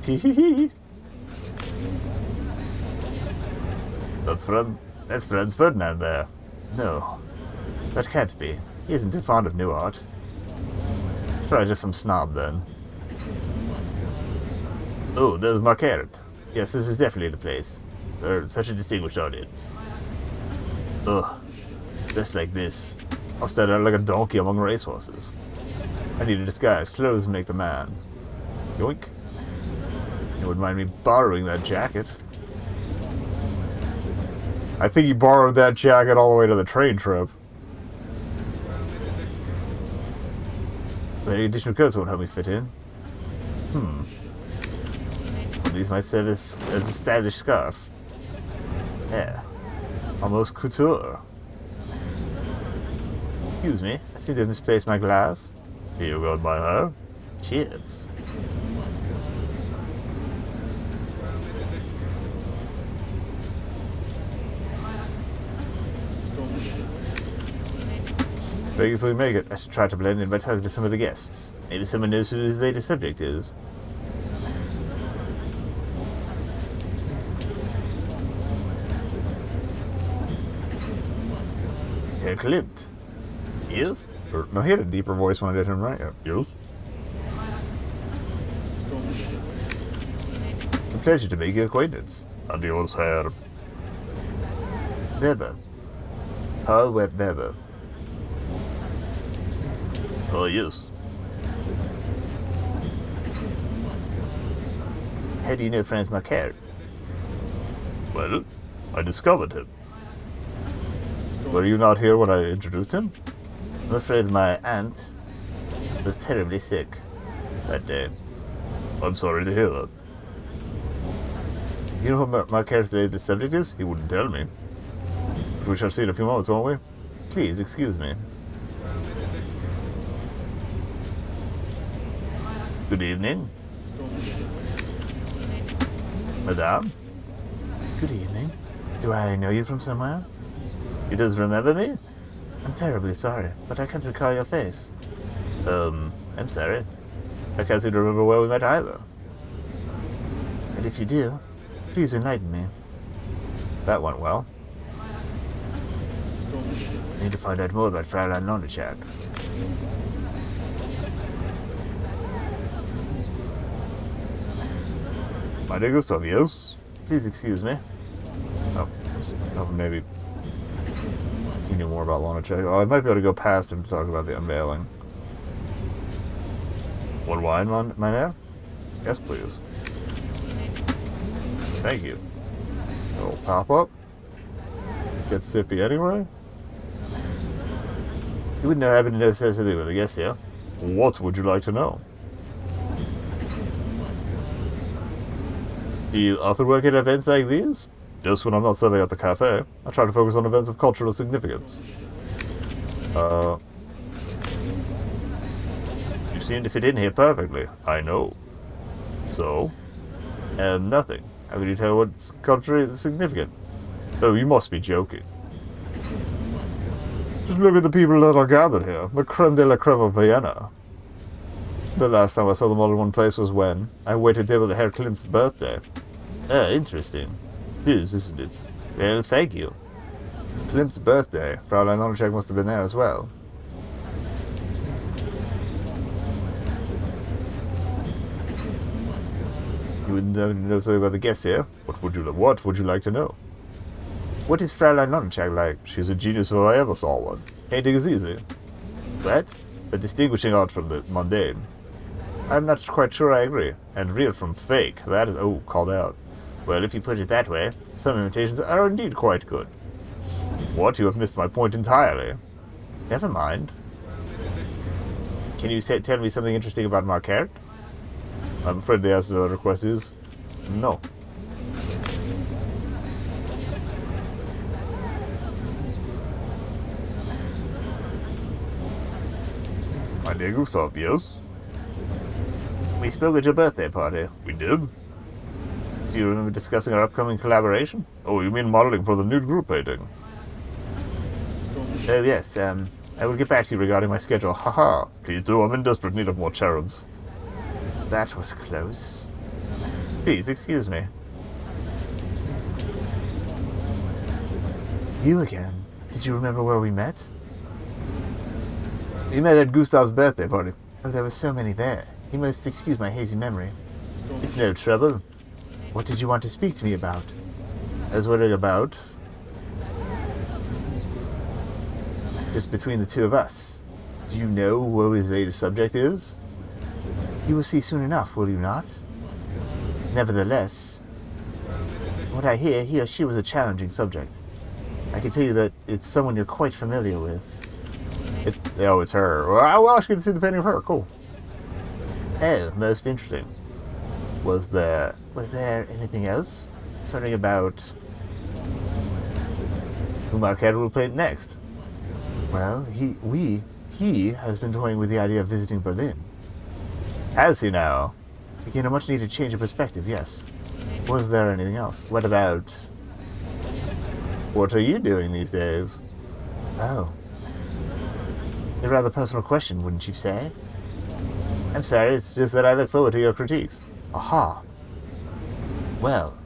Tee-hee-hee. That's Franz Ferdinand there. No, that can't be. He isn't too fond of new art. It's probably just some snob then. Oh, there's Marquette. Yes, this is definitely the place. They're such a distinguished audience. Ugh, dressed like this. I'll stand out like a donkey among racehorses. I need a disguise. Clothes make the man. Yoink. You wouldn't mind me borrowing that jacket. I think he borrowed that jacket all the way to the train trip. But any additional coats won't help me fit in. These might serve as a stylish scarf. Yeah. Almost couture. Excuse me, I seem to have misplaced my glass. You got my hair? Cheers. Very easily make it. I should try to blend in by talking to some of the guests. Maybe someone knows who his latest subject is. Herr Klimt. Yes? No, he had a deeper voice when I did him right. Yes? A pleasure to make your acquaintance. And yours, Herr. Weber. Paul Weber. Oh, yes. How do you know Franz Marquette? Well, I discovered him. Were you not here when I introduced him? I'm afraid my aunt was terribly sick that day. I'm sorry to hear that. You know who Marquette's latest subject is? He wouldn't tell me. But we shall see in a few moments, won't we? Please, excuse me. Good evening. Madame? Good evening. Do I know you from somewhere? You does remember me? I'm terribly sorry, but I can't recall your face. I'm sorry. I can't seem to remember where we met either. And if you do, please enlighten me. That went well. I need to find out more about Fräulein Londichak. My dear Gustav, yes? Please excuse me. Maybe he knew more about Lonacek. Oh, I might be able to go past him to talk about the unveiling. One wine, mein Herr? Yes, please. Thank you. A little top up. Get sippy anyway. You wouldn't happen to know something with a guest here? What would you like to know? Do you often work at events like these? Just when I'm not serving at the cafe, I try to focus on events of cultural significance. You seem to fit in here perfectly. I know. So? Nothing. How can you tell what's culturally significant? Oh, you must be joking. Just look at the people that are gathered here. The creme de la creme of Vienna. The last time I saw them all in one place was when I waited table at Herr Klimt's birthday. Interesting. His, isn't it? Well, thank you. Klimt's birthday. Fraulein Lonechek must have been there as well. You wouldn't know something about the guests here? What would you like to know? What is Fraulein Lonechek like? She's a genius if I ever saw one. Painting is easy. What? But distinguishing art from the mundane. I'm not quite sure I agree. And real from fake. That is... Oh, called out. Well, if you put it that way, some imitations are indeed quite good. What? You have missed my point entirely. Never mind. Can you tell me something interesting about Marquette? I'm afraid the answer to that request is... no. My dear Gustav, yes? We spoke at your birthday party. We did? Do you remember discussing our upcoming collaboration? Oh, you mean modeling for the nude group painting? Oh, yes, I will get back to you regarding my schedule. Haha. Please do, I'm in desperate need of more cherubs. That was close. Please, excuse me. You again? Did you remember where we met? We met at Gustav's birthday party. Oh, there were so many there. You must excuse my hazy memory. It's no trouble. What did you want to speak to me about? I was wondering about... just between the two of us. Do you know what his latest subject is? You will see soon enough, will you not? Nevertheless, what I hear, he or she was a challenging subject. I can tell you that it's someone you're quite familiar with. It's her. Well, I should see the painting of her. Cool. Oh, most interesting. Was there anything else? I was wondering about who Marquette will paint next. Well, he has been toying with the idea of visiting Berlin. Has he now? Again, a much needed change of perspective, yes. Was there anything else? What are you doing these days? Oh. A rather personal question, wouldn't you say? I'm sorry, it's just that I look forward to your critiques. Aha. Well,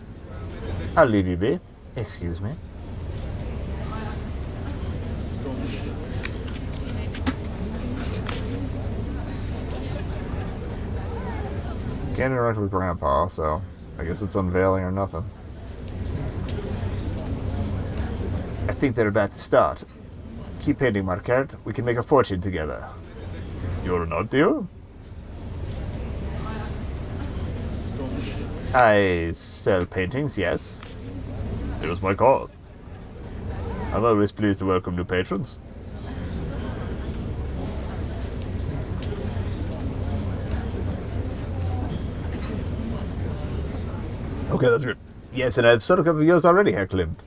I'll leave you be. Excuse me. Can't interact with Grandpa, so I guess it's unveiling or nothing. I think they're about to start. Keep painting, Marquette. We can make a fortune together. You're not, dear? I sell paintings, yes. Here's my card. I'm always pleased to welcome new patrons. Okay, that's good. Yes, and I've sold a couple of yours already, Herr Klimt.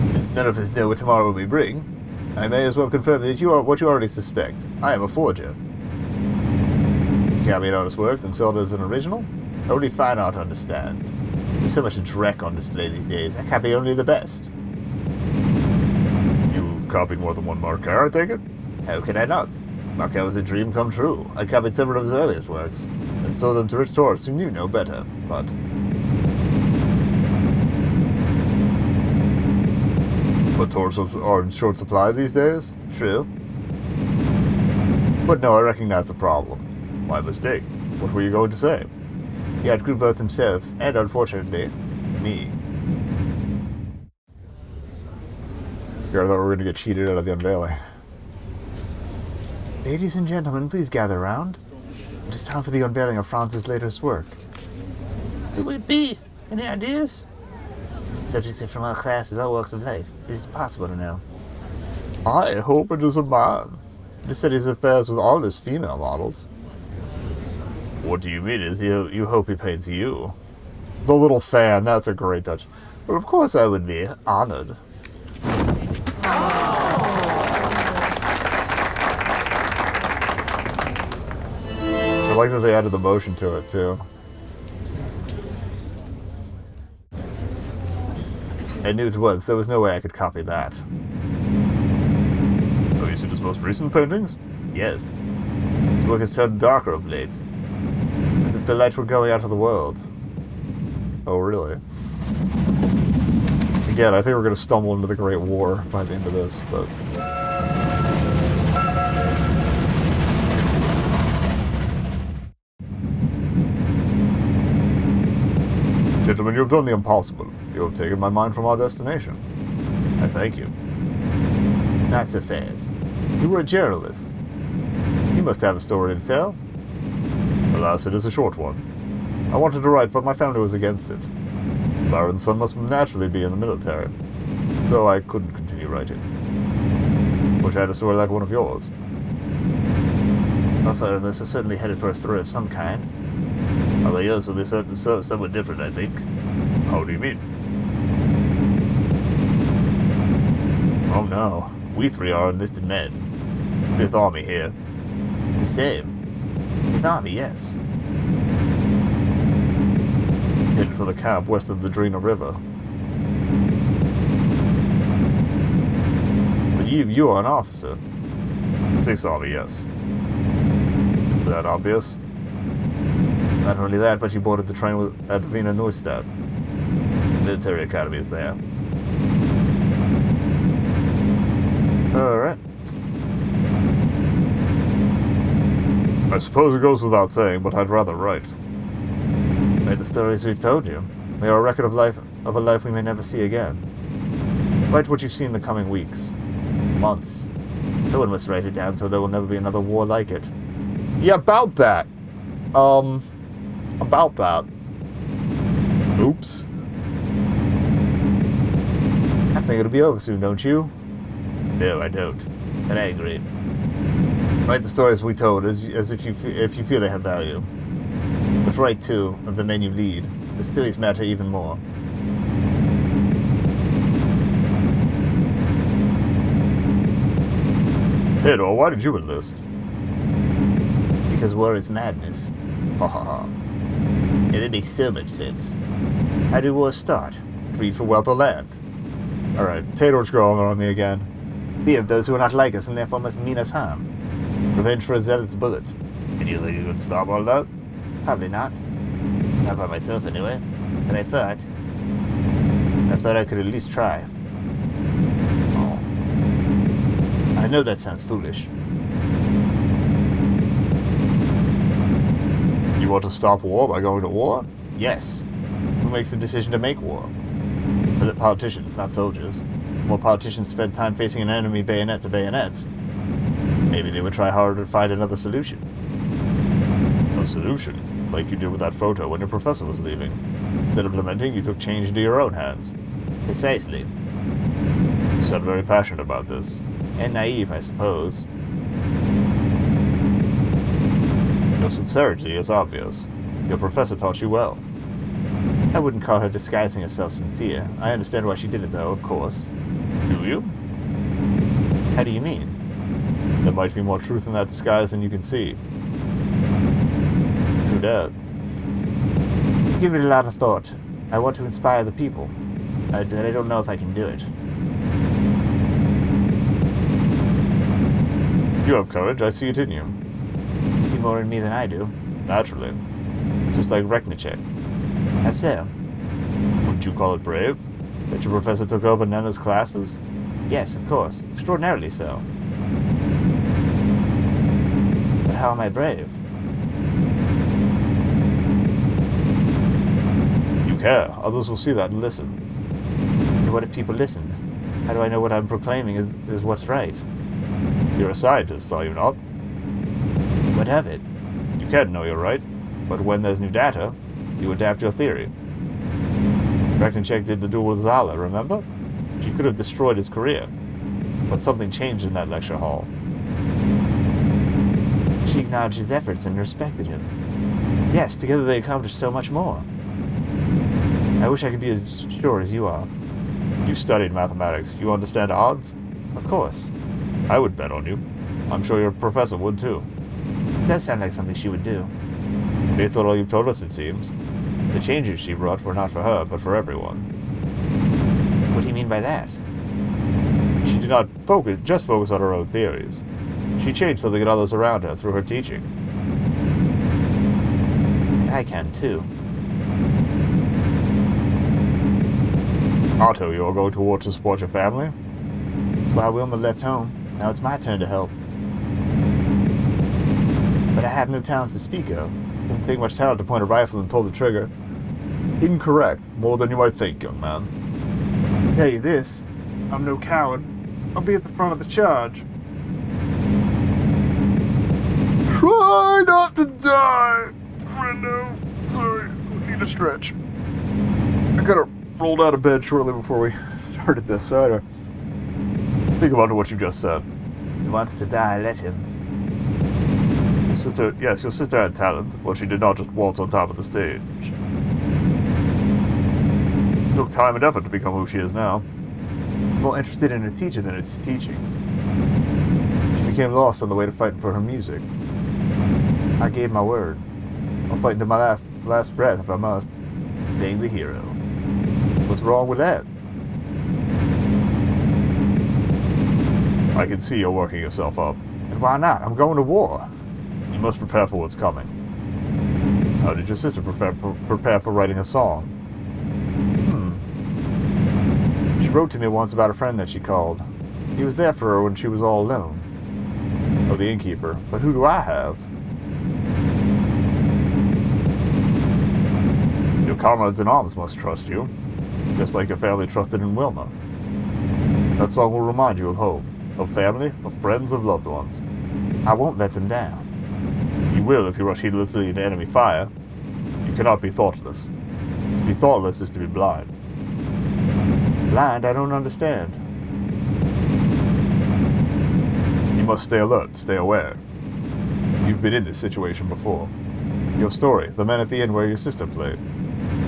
Since none of us know what tomorrow will bring, I may as well confirm that you are what you already suspect. I am a forger. You can't be an honest work and sell it as an original? Only fine art, understand. There's so much dreck on display these days. I copy only the best. You've copied more than one Marquette, I take it? How can I not? Marquette was a dream come true. I copied several of his earliest works, and sold them to rich tourists who knew no better, but... But tourists are in short supply these days? True. But no, I recognize the problem. My mistake. What were you going to say? He outgrew both himself, and unfortunately, me. Here, I thought we were going to get cheated out of the unveiling. Ladies and gentlemen, please gather round. It is time for the unveiling of Franz's latest work. Who would it be? Any ideas? Subjects are from all classes, all walks of life. It is impossible to know. I hope it is a man. He said his affairs with all his female models. What do you mean? Is you hope he paints you? The little fan, that's a great touch. Well, of course I would be honored. I like that they added the motion to it, too. I knew it was. There was no way I could copy that. Oh, These are his most recent paintings? Yes. His work has turned darker of late, as if the light were going out of the world. Oh, really? Again, I think we're going to stumble into the Great War by the end of this, but... Gentlemen, you have done the impossible. You have taken my mind from our destination. I thank you. Not so fast. You were a journalist. You must have a story to tell. Alas, it is a short one. I wanted to write, but my family was against it. Baron's son must naturally be in the military, though I couldn't continue writing. Wish I had a story like one of yours. Both of us are certainly headed for a story of some kind. Although yours will be somewhat different, I think. How do you mean? Oh no. We three are enlisted men. Fifth Army here. The same. Fifth Army, yes. Headed for the camp west of the Drina River. But you are an officer. Sixth Army, yes. Is that obvious? Not only that, but you boarded the train at Wiener Neustadt. Military academy is there. Alright. I suppose it goes without saying, but I'd rather write. Write the stories we've told you. They are a record of a life we may never see again. Write what you see in the coming weeks. Months. Someone must write it down so there will never be another war like it. Yeah, about that. About that. Oops. I think it'll be over soon, don't you? No, I don't. But I agree. Write the stories we told as if you feel they have value. But write, too, of the men you lead. The stories matter even more. Theodore, why did you enlist? Because war is madness. Ha ha ha. And it makes so much sense. How do wars start? Greed for wealth or land. Alright, Theodore's growing on me again. We have those who are not like us and therefore must mean us harm. Revenge for a zealot's bullet. And you think you could stop all that? Probably not. Not by myself, anyway. But I thought I could at least try. Oh. I know that sounds foolish. You want to stop war by going to war? Yes. Who makes the decision to make war? Politicians, not soldiers. More politicians spend time facing an enemy bayonet to bayonet. Maybe they would try harder to find another solution. A solution? Like you did with that photo when your professor was leaving. Instead of lamenting, you took change into your own hands. Precisely. You sound very passionate about this. And naive, I suppose. Your sincerity is obvious. Your professor taught you well. I wouldn't call her disguising herself sincere. I understand why she did it, though, of course. Do you? How do you mean? There might be more truth in that disguise than you can see. True that. Give it a lot of thought. I want to inspire the people. I don't know if I can do it. You have courage, I see it in you. You see more in me than I do. Naturally. Just like Reknicek. How so? Wouldn't you call it brave? That your professor took over Nena's classes? Yes, of course. Extraordinarily so. But how am I brave? You care. Others will see that and listen. And what if people listened? How do I know what I'm proclaiming is what's right? You're a scientist, are you not? What of it? You can know you're right, but when there's new data, you adapt your theory. Reknicek did the duel with Zala, remember? She could have destroyed his career. But something changed in that lecture hall. She acknowledged his efforts and respected him. Yes, together they accomplished so much more. I wish I could be as sure as you are. You studied mathematics. You understand odds? Of course. I would bet on you. I'm sure your professor would too. It does sound like something she would do. Based on all you've told us, it seems. The changes she brought were not for her, but for everyone. What do you mean by that? She did not just focus on her own theories. She changed something in others around her through her teaching. And I can too. Otto, you are going to war to support your family? That's why Wilma left home. Now it's my turn to help. But I have no talents to speak of. Doesn't take much talent to point a rifle and pull the trigger. Incorrect. More than you might think, young man. Tell you this, I'm no coward. I'll be at the front of the charge. Try not to die, friendo. Sorry, I need a stretch. I gotta rolled out of bed shortly before we started this, so I had to think about what you just said. He wants to die, let him. Your sister had talent, but she did not just waltz on top of the stage. It took time and effort to become who she is now. More interested in her teacher than its teachings. She became lost on the way to fighting for her music. I gave my word. I'll fight until my last breath if I must. Playing the hero. What's wrong with that? I can see you're working yourself up. And why not? I'm going to war. You must prepare for what's coming. How did your sister prepare for writing a song? She wrote to me once about a friend that she called. He was there for her when she was all alone. Oh, the innkeeper. But who do I have? Your comrades in arms must trust you, just like your family trusted in Wilma. That song will remind you of home, of family, of friends, of loved ones. I won't let them down. You will if you rush heedlessly into enemy fire. You cannot be thoughtless. To be thoughtless is to be blind. Blind? I don't understand. You must stay alert, stay aware. You've been in this situation before. Your story, the men at the inn where your sister played.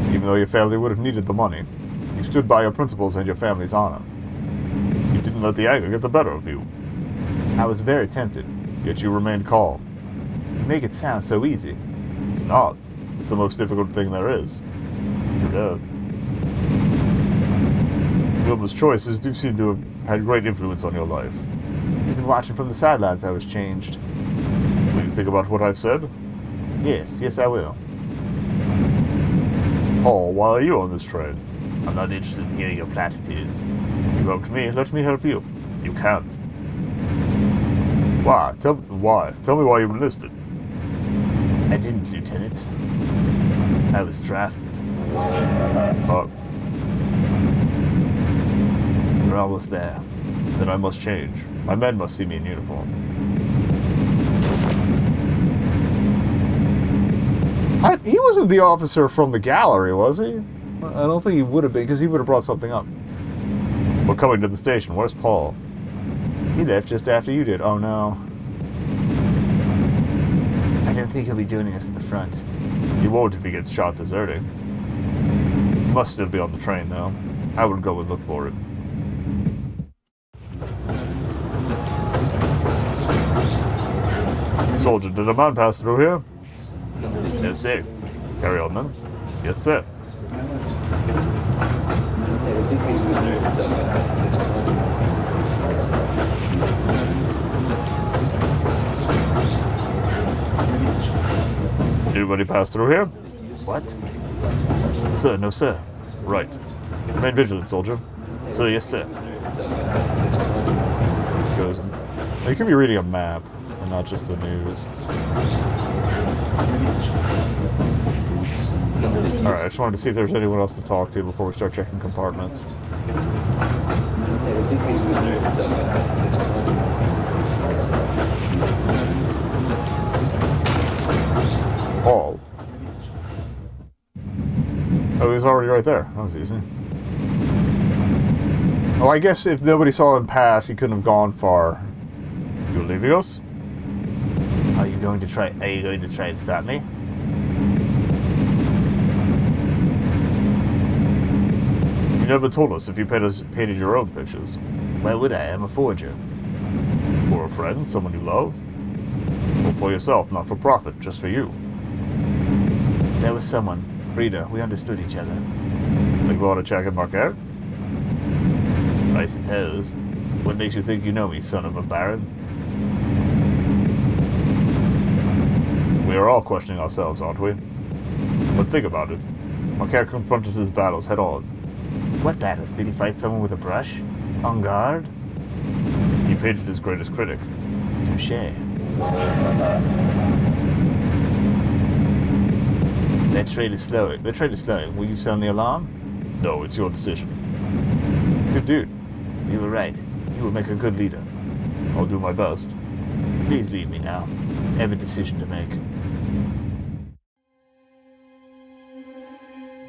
Even though your family would have needed the money, you stood by your principles and your family's honor. You didn't let the anger get the better of you. I was very tempted. Yet you remained calm. You make it sound so easy. It's not. It's the most difficult thing there is. You're dead. Wilma's choices do seem to have had great influence on your life. Even watching from the sidelines, I was changed. Will you think about what I've said? Yes, I will. Paul, why are you on this train? I'm not interested in hearing your platitudes. You helped me, let me help you. You can't. Why? Tell me why. Tell me why you enlisted. I didn't, Lieutenant. I was drafted. We're almost there. Then I must change. My men must see me in uniform. He wasn't the officer from the gallery, was he? I don't think he would have been, because he would have brought something up. We're coming to the station. Where's Paul? He left just after you did. Oh, no. I don't think he'll be joining us at the front. He won't if he gets shot deserting. He must still be on the train, though. I would go and look for him. Soldier, did a man pass through here? No, sir. Carry on, then. Yes, sir. Anybody pass through here? What? Sir, no, sir. Right. Remain vigilant, soldier. Sir, yes, sir. Goes. You could be reading a map and not just the news. Alright, I just wanted to see if there's anyone else to talk to before we start checking compartments. Paul. Oh, he's already right there. That was easy. Oh, I guess if nobody saw him pass, he couldn't have gone far. You leaving us? Are you going to try and stop me? You never told us if you painted your own pictures. Why would I? I'm a forger. For a friend, someone you love? Or for yourself, not for profit, just for you? There was someone. Rita, we understood each other. Like Lord Jack and Marquette? I suppose. What makes you think you know me, son of a baron? We are all questioning ourselves, aren't we? But think about it. Marquette confronted his battles head on. What battles? Did he fight someone with a brush? En garde? He painted his greatest critic. Touché. That trade is slowing. The trade is slowing. Will you sound the alarm? No, it's your decision. Good dude. You were right. You will make a good leader. I'll do my best. Please lead me now. I have a decision to make.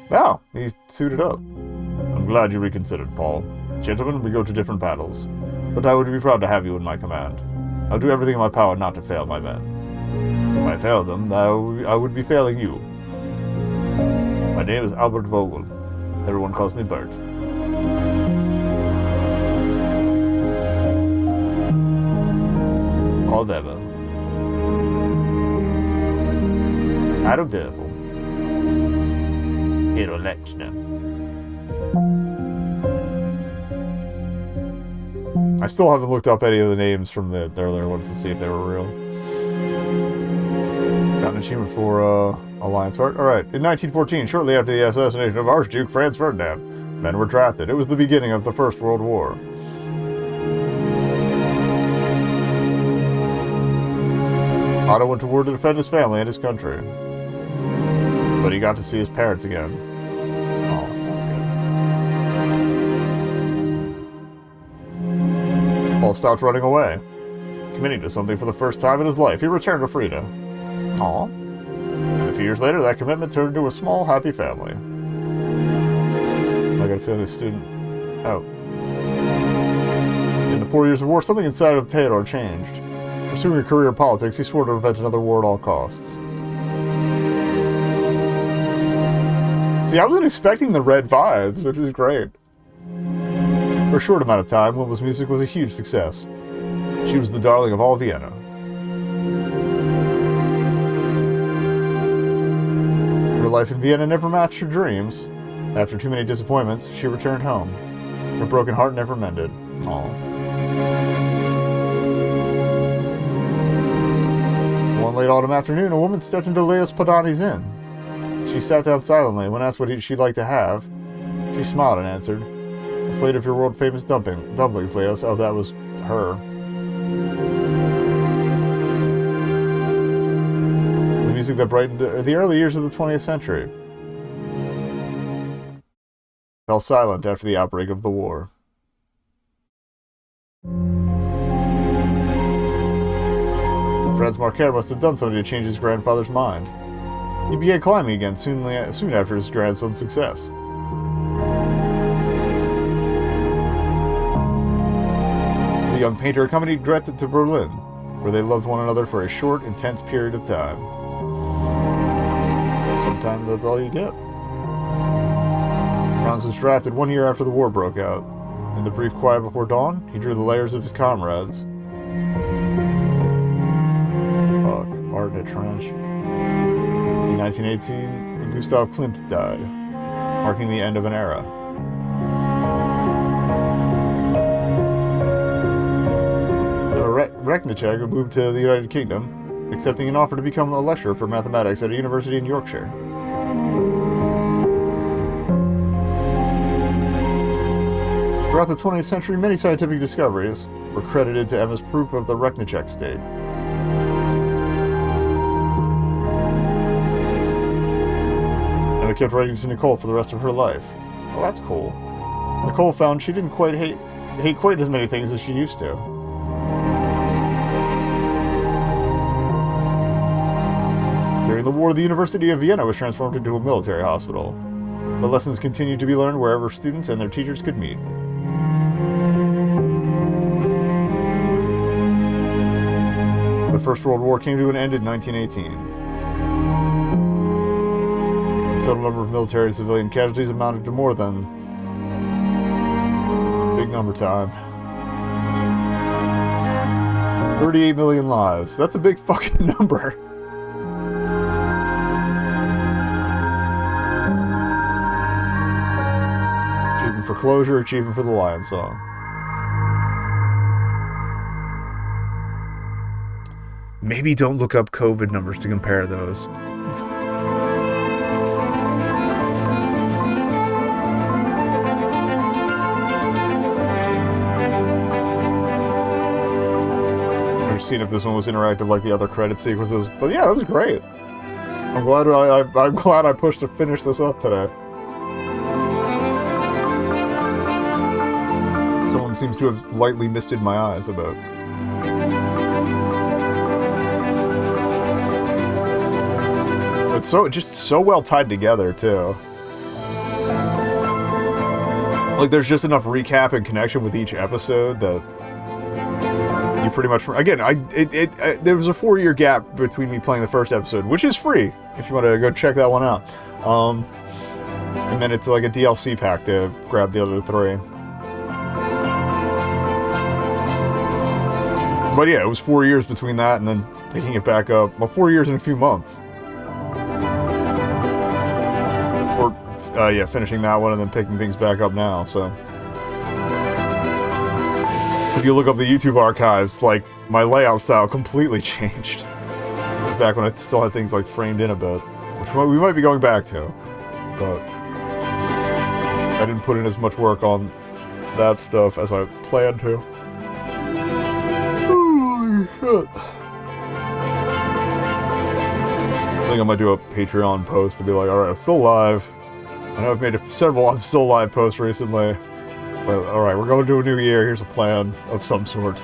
Now, he's suited up. I'm glad you reconsidered, Paul. Gentlemen, we go to different battles, but I would be proud to have you in my command. I'll do everything in my power not to fail my men. If I fail them, I would be failing you. My name is Albert Vogel. Everyone calls me Bert. All ever. Adam Devil. Hero Lechner. I still haven't looked up any of the names from the earlier ones to see if they were real. Got an achievement for Alliance Heart. Alright, in 1914, shortly after the assassination of Archduke Franz Ferdinand, men were drafted. It was the beginning of the First World War. Otto went to war to defend his family and his country. But he got to see his parents again. Oh, that's good. Paul stopped running away, committing to something for the first time in his life. He returned to Frida. Aw. And a few years later, that commitment turned into a small, happy family. I got a feeling this student out. In the 4 years of war, something inside of Theodore changed. Pursuing a career in politics, he swore to prevent another war at all costs. See, I wasn't expecting the red vibes, which is great. For a short amount of time, Wilma's music was a huge success. She was the darling of all Vienna. Her life in Vienna never matched her dreams. After too many disappointments, she returned home. Her broken heart never mended. Aww. One late autumn afternoon, a woman stepped into Leos Padani's inn. She sat down silently. When asked what she'd like to have, she smiled and answered, "A plate of your world-famous dumplings, Leos." Oh, that was her. The music that brightened the early years of the 20th century fell silent after the outbreak of the war. Franz Marquette must have done something to change his grandfather's mind. He began climbing again soon after his grandson's success. The young painter accompanied Greta to Berlin, where they loved one another for a short, intense period of time. Sometimes that's all you get. Franz was drafted 1 year after the war broke out. In the brief quiet before dawn, he drew the layers of his comrades. Art in a trench. In 1918, Gustav Klimt died, marking the end of an era. Reknicek moved to the United Kingdom, accepting an offer to become a lecturer for mathematics at a university in Yorkshire. Throughout the 20th century, many scientific discoveries were credited to Emma's proof of the Reknicek state. Emma kept writing to Nicole for the rest of her life. Well, that's cool. Nicole found she didn't quite hate quite as many things as she used to. During the war, the University of Vienna was transformed into a military hospital. The lessons continued to be learned wherever students and their teachers could meet. The First World War came to an end in 1918. The total number of military and civilian casualties amounted to more than... big number time. 38 million lives. That's a big fucking number. Achievement for closure, achievement for the Lion Song. Maybe don't look up COVID numbers to compare those. I've seen if this one was interactive like the other credit sequences, but yeah, it was great. I'm glad I'm glad I pushed to finish this up today. Someone seems to have lightly misted my eyes a bit. It's just so well tied together too. Like there's just enough recap and connection with each episode that you pretty much, again, there was a 4-year gap between me playing the first episode, which is free if you want to go check that one out. And then it's like a DLC pack to grab the other 3. But yeah, it was 4 years between that and then picking it back up. Well, 4 years and a few months. Or, yeah, finishing that one and then picking things back up now, so. If you look up the YouTube archives, like, my layout style completely changed. It was back when I still had things, like, framed in a bit. Which we might be going back to. But I didn't put in as much work on that stuff as I planned to. Holy shit. I think I might do a Patreon post to be like, alright, I'm still live. I know I've made several I'm still live posts recently. But alright, we're going to a new year. Here's a plan of some sort.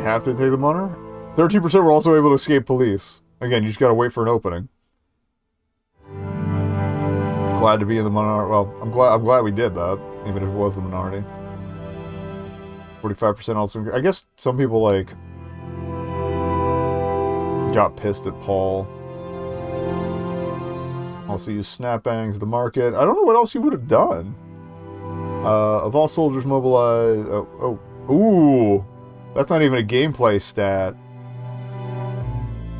Have to take the money? 13% were also able to escape police. Again, you just gotta wait for an opening. Glad to be in the minority. Well, I'm glad we did that, even if it was the minority. 45% also. I guess some people like got pissed at Paul. Also use snapbangs, the market. I don't know what else you would have done. Of all soldiers mobilized. Ooh. That's not even a gameplay stat.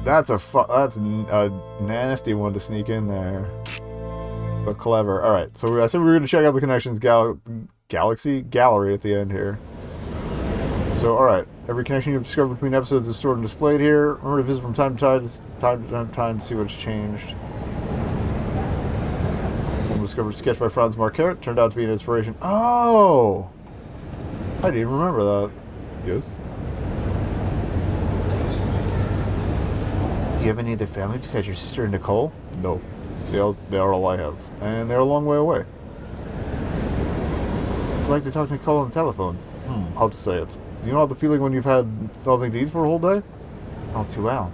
That's a nasty one to sneak in there. But clever. Alright, so I said we were going to check out the Connections Galaxy Gallery at the end here. So, alright. Every connection you've discovered between episodes is stored and displayed here. Remember to visit from time to time to see what's changed. One discovered a sketch by Franz Marquette. Turned out to be an inspiration. Oh! I didn't even remember that. Yes. Do you have any other family besides your sister and Nicole? No. They are all I have. And they're a long way away. It's like to talk to Nicole on the telephone. How to say it? Do you know the feeling when you've had something to eat for a whole day? Not too well.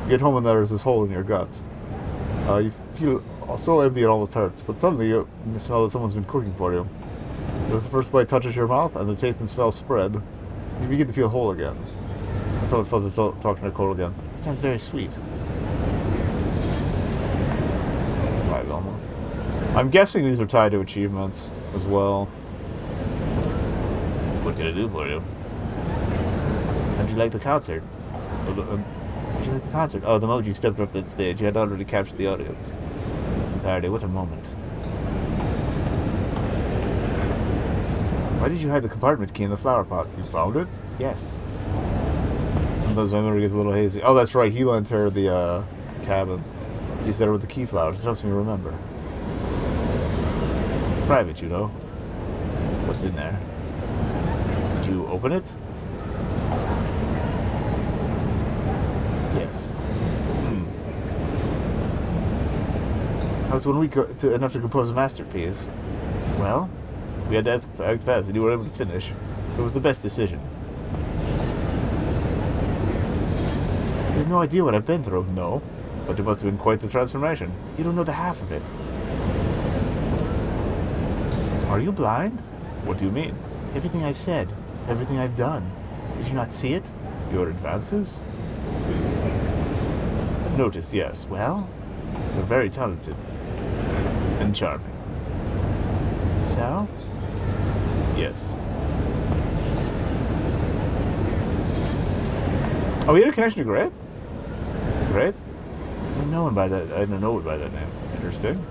You get home and there's this hole in your guts. You feel so empty it almost hurts, but suddenly you smell that someone's been cooking for you. As the first bite touches your mouth and the taste and smell spread, you begin to feel whole again. That's how it felt to talk to Nicole again. That sounds very sweet. Right, Velma. I'm guessing these are tied to achievements as well. What can I do for you? How'd you like the concert? How'd you like the concert? Oh, the moment you stepped up that stage, you had already captured the audience. In its entirety. What a moment. Why did you hide the compartment key in the flower pot? You found it? Yes. Sometimes my memory gets a little hazy. Oh, that's right. He lent her the cabin. He's there with the key flowers. It helps me remember. It's private, you know. What's in there? Did you open it? Yes. How's 1 week enough to compose a masterpiece? Well, we had to act fast and you were able to finish, so it was the best decision. You have no idea what I've been through. No, but it must have been quite the transformation. You don't know the half of it. Are you blind? What do you mean? Everything I've said, everything I've done. Did you not see it? Your advances? Notice, yes. Well, you're very talented. And charming. So? Yes. Oh, he had a connection to Great? Great? I don't know him by that. I don't know it by that name. Interesting.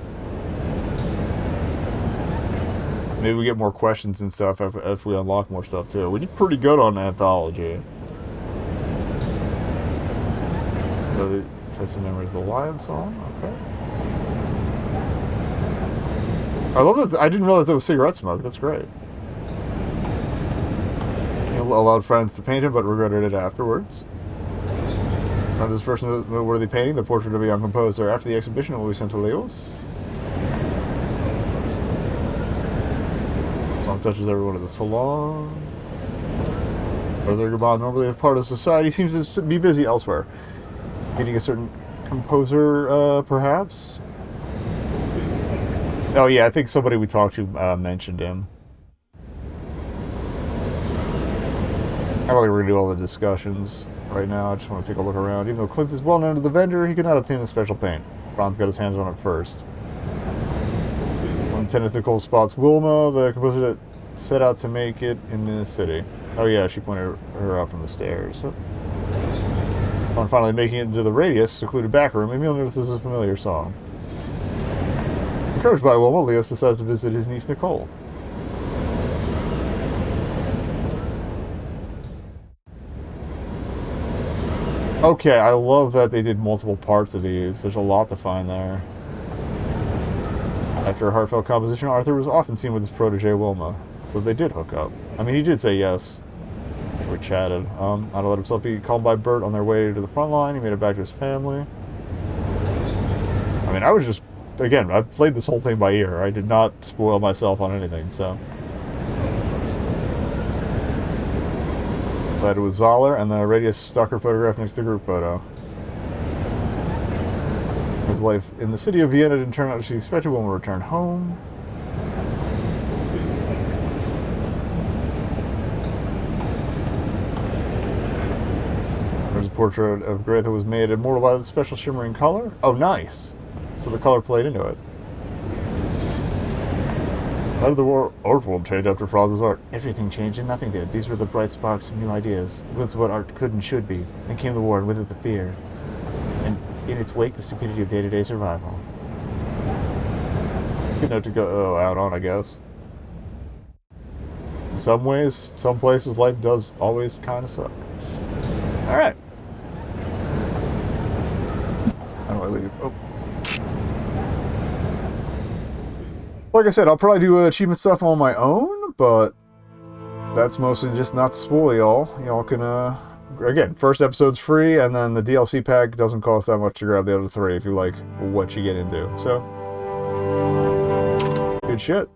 Maybe we get more questions and stuff if we unlock more stuff too. We did pretty good on Anthology. So, Test of Memories, the Lion Song. Okay. I love that. I didn't realize that was cigarette smoke. That's great. He allowed friends to paint him, but regretted it afterwards. On his first noteworthy painting, the portrait of a young composer. After the exhibition, it will be sent to Leos. Song touches everyone at the salon. Brother Gabon, normally a part of society, seems to be busy elsewhere. Meeting a certain composer, perhaps? Oh yeah, I think somebody we talked to mentioned him. I don't think we're going to do all the discussions right now. I just want to take a look around. Even though Klimt is well known to the vendor, he could not obtain the special paint. Franz got his hands on it first. When Tennis Nicole spots Wilma, the composer that set out to make it in the city. Oh yeah, she pointed her out from the stairs. Upon finally making it into the radius, secluded back room, Emil notices a familiar song. Encouraged by Wilma, Leos decides to visit his niece Nicole. Okay, I love that they did multiple parts of these. There's a lot to find there. After a heartfelt composition, Arthur was often seen with his protege Wilma. So they did hook up. I mean, he did say yes. We chatted. Not to let himself be called by Bert on their way to the front line. He made it back to his family. I mean, I was just... Again, I played this whole thing by ear. I did not spoil myself on anything, so... Sided with Zoller, and the radius stuck her photograph next to the group photo. His life in the city of Vienna didn't turn out as she expected when we returned home. There's a portrait of Greta that was made immortal by the special shimmering color. Oh, nice! So the color played into it. How did the art world change after Franz's art? Everything changed and nothing did. These were the bright sparks of new ideas. That's what art could and should be. Then came the war, and with it the fear. And in its wake, the stupidity of day-to-day survival. Good note to go out on, I guess. In some ways, some places, life does always kind of suck. Alright. How do I leave? Oh. Like I said, I'll probably do achievement stuff on my own, but that's mostly just not to spoil y'all. Y'all can, again, first episode's free, and then the DLC pack doesn't cost that much to grab the other three if you like what you get into. So, good shit.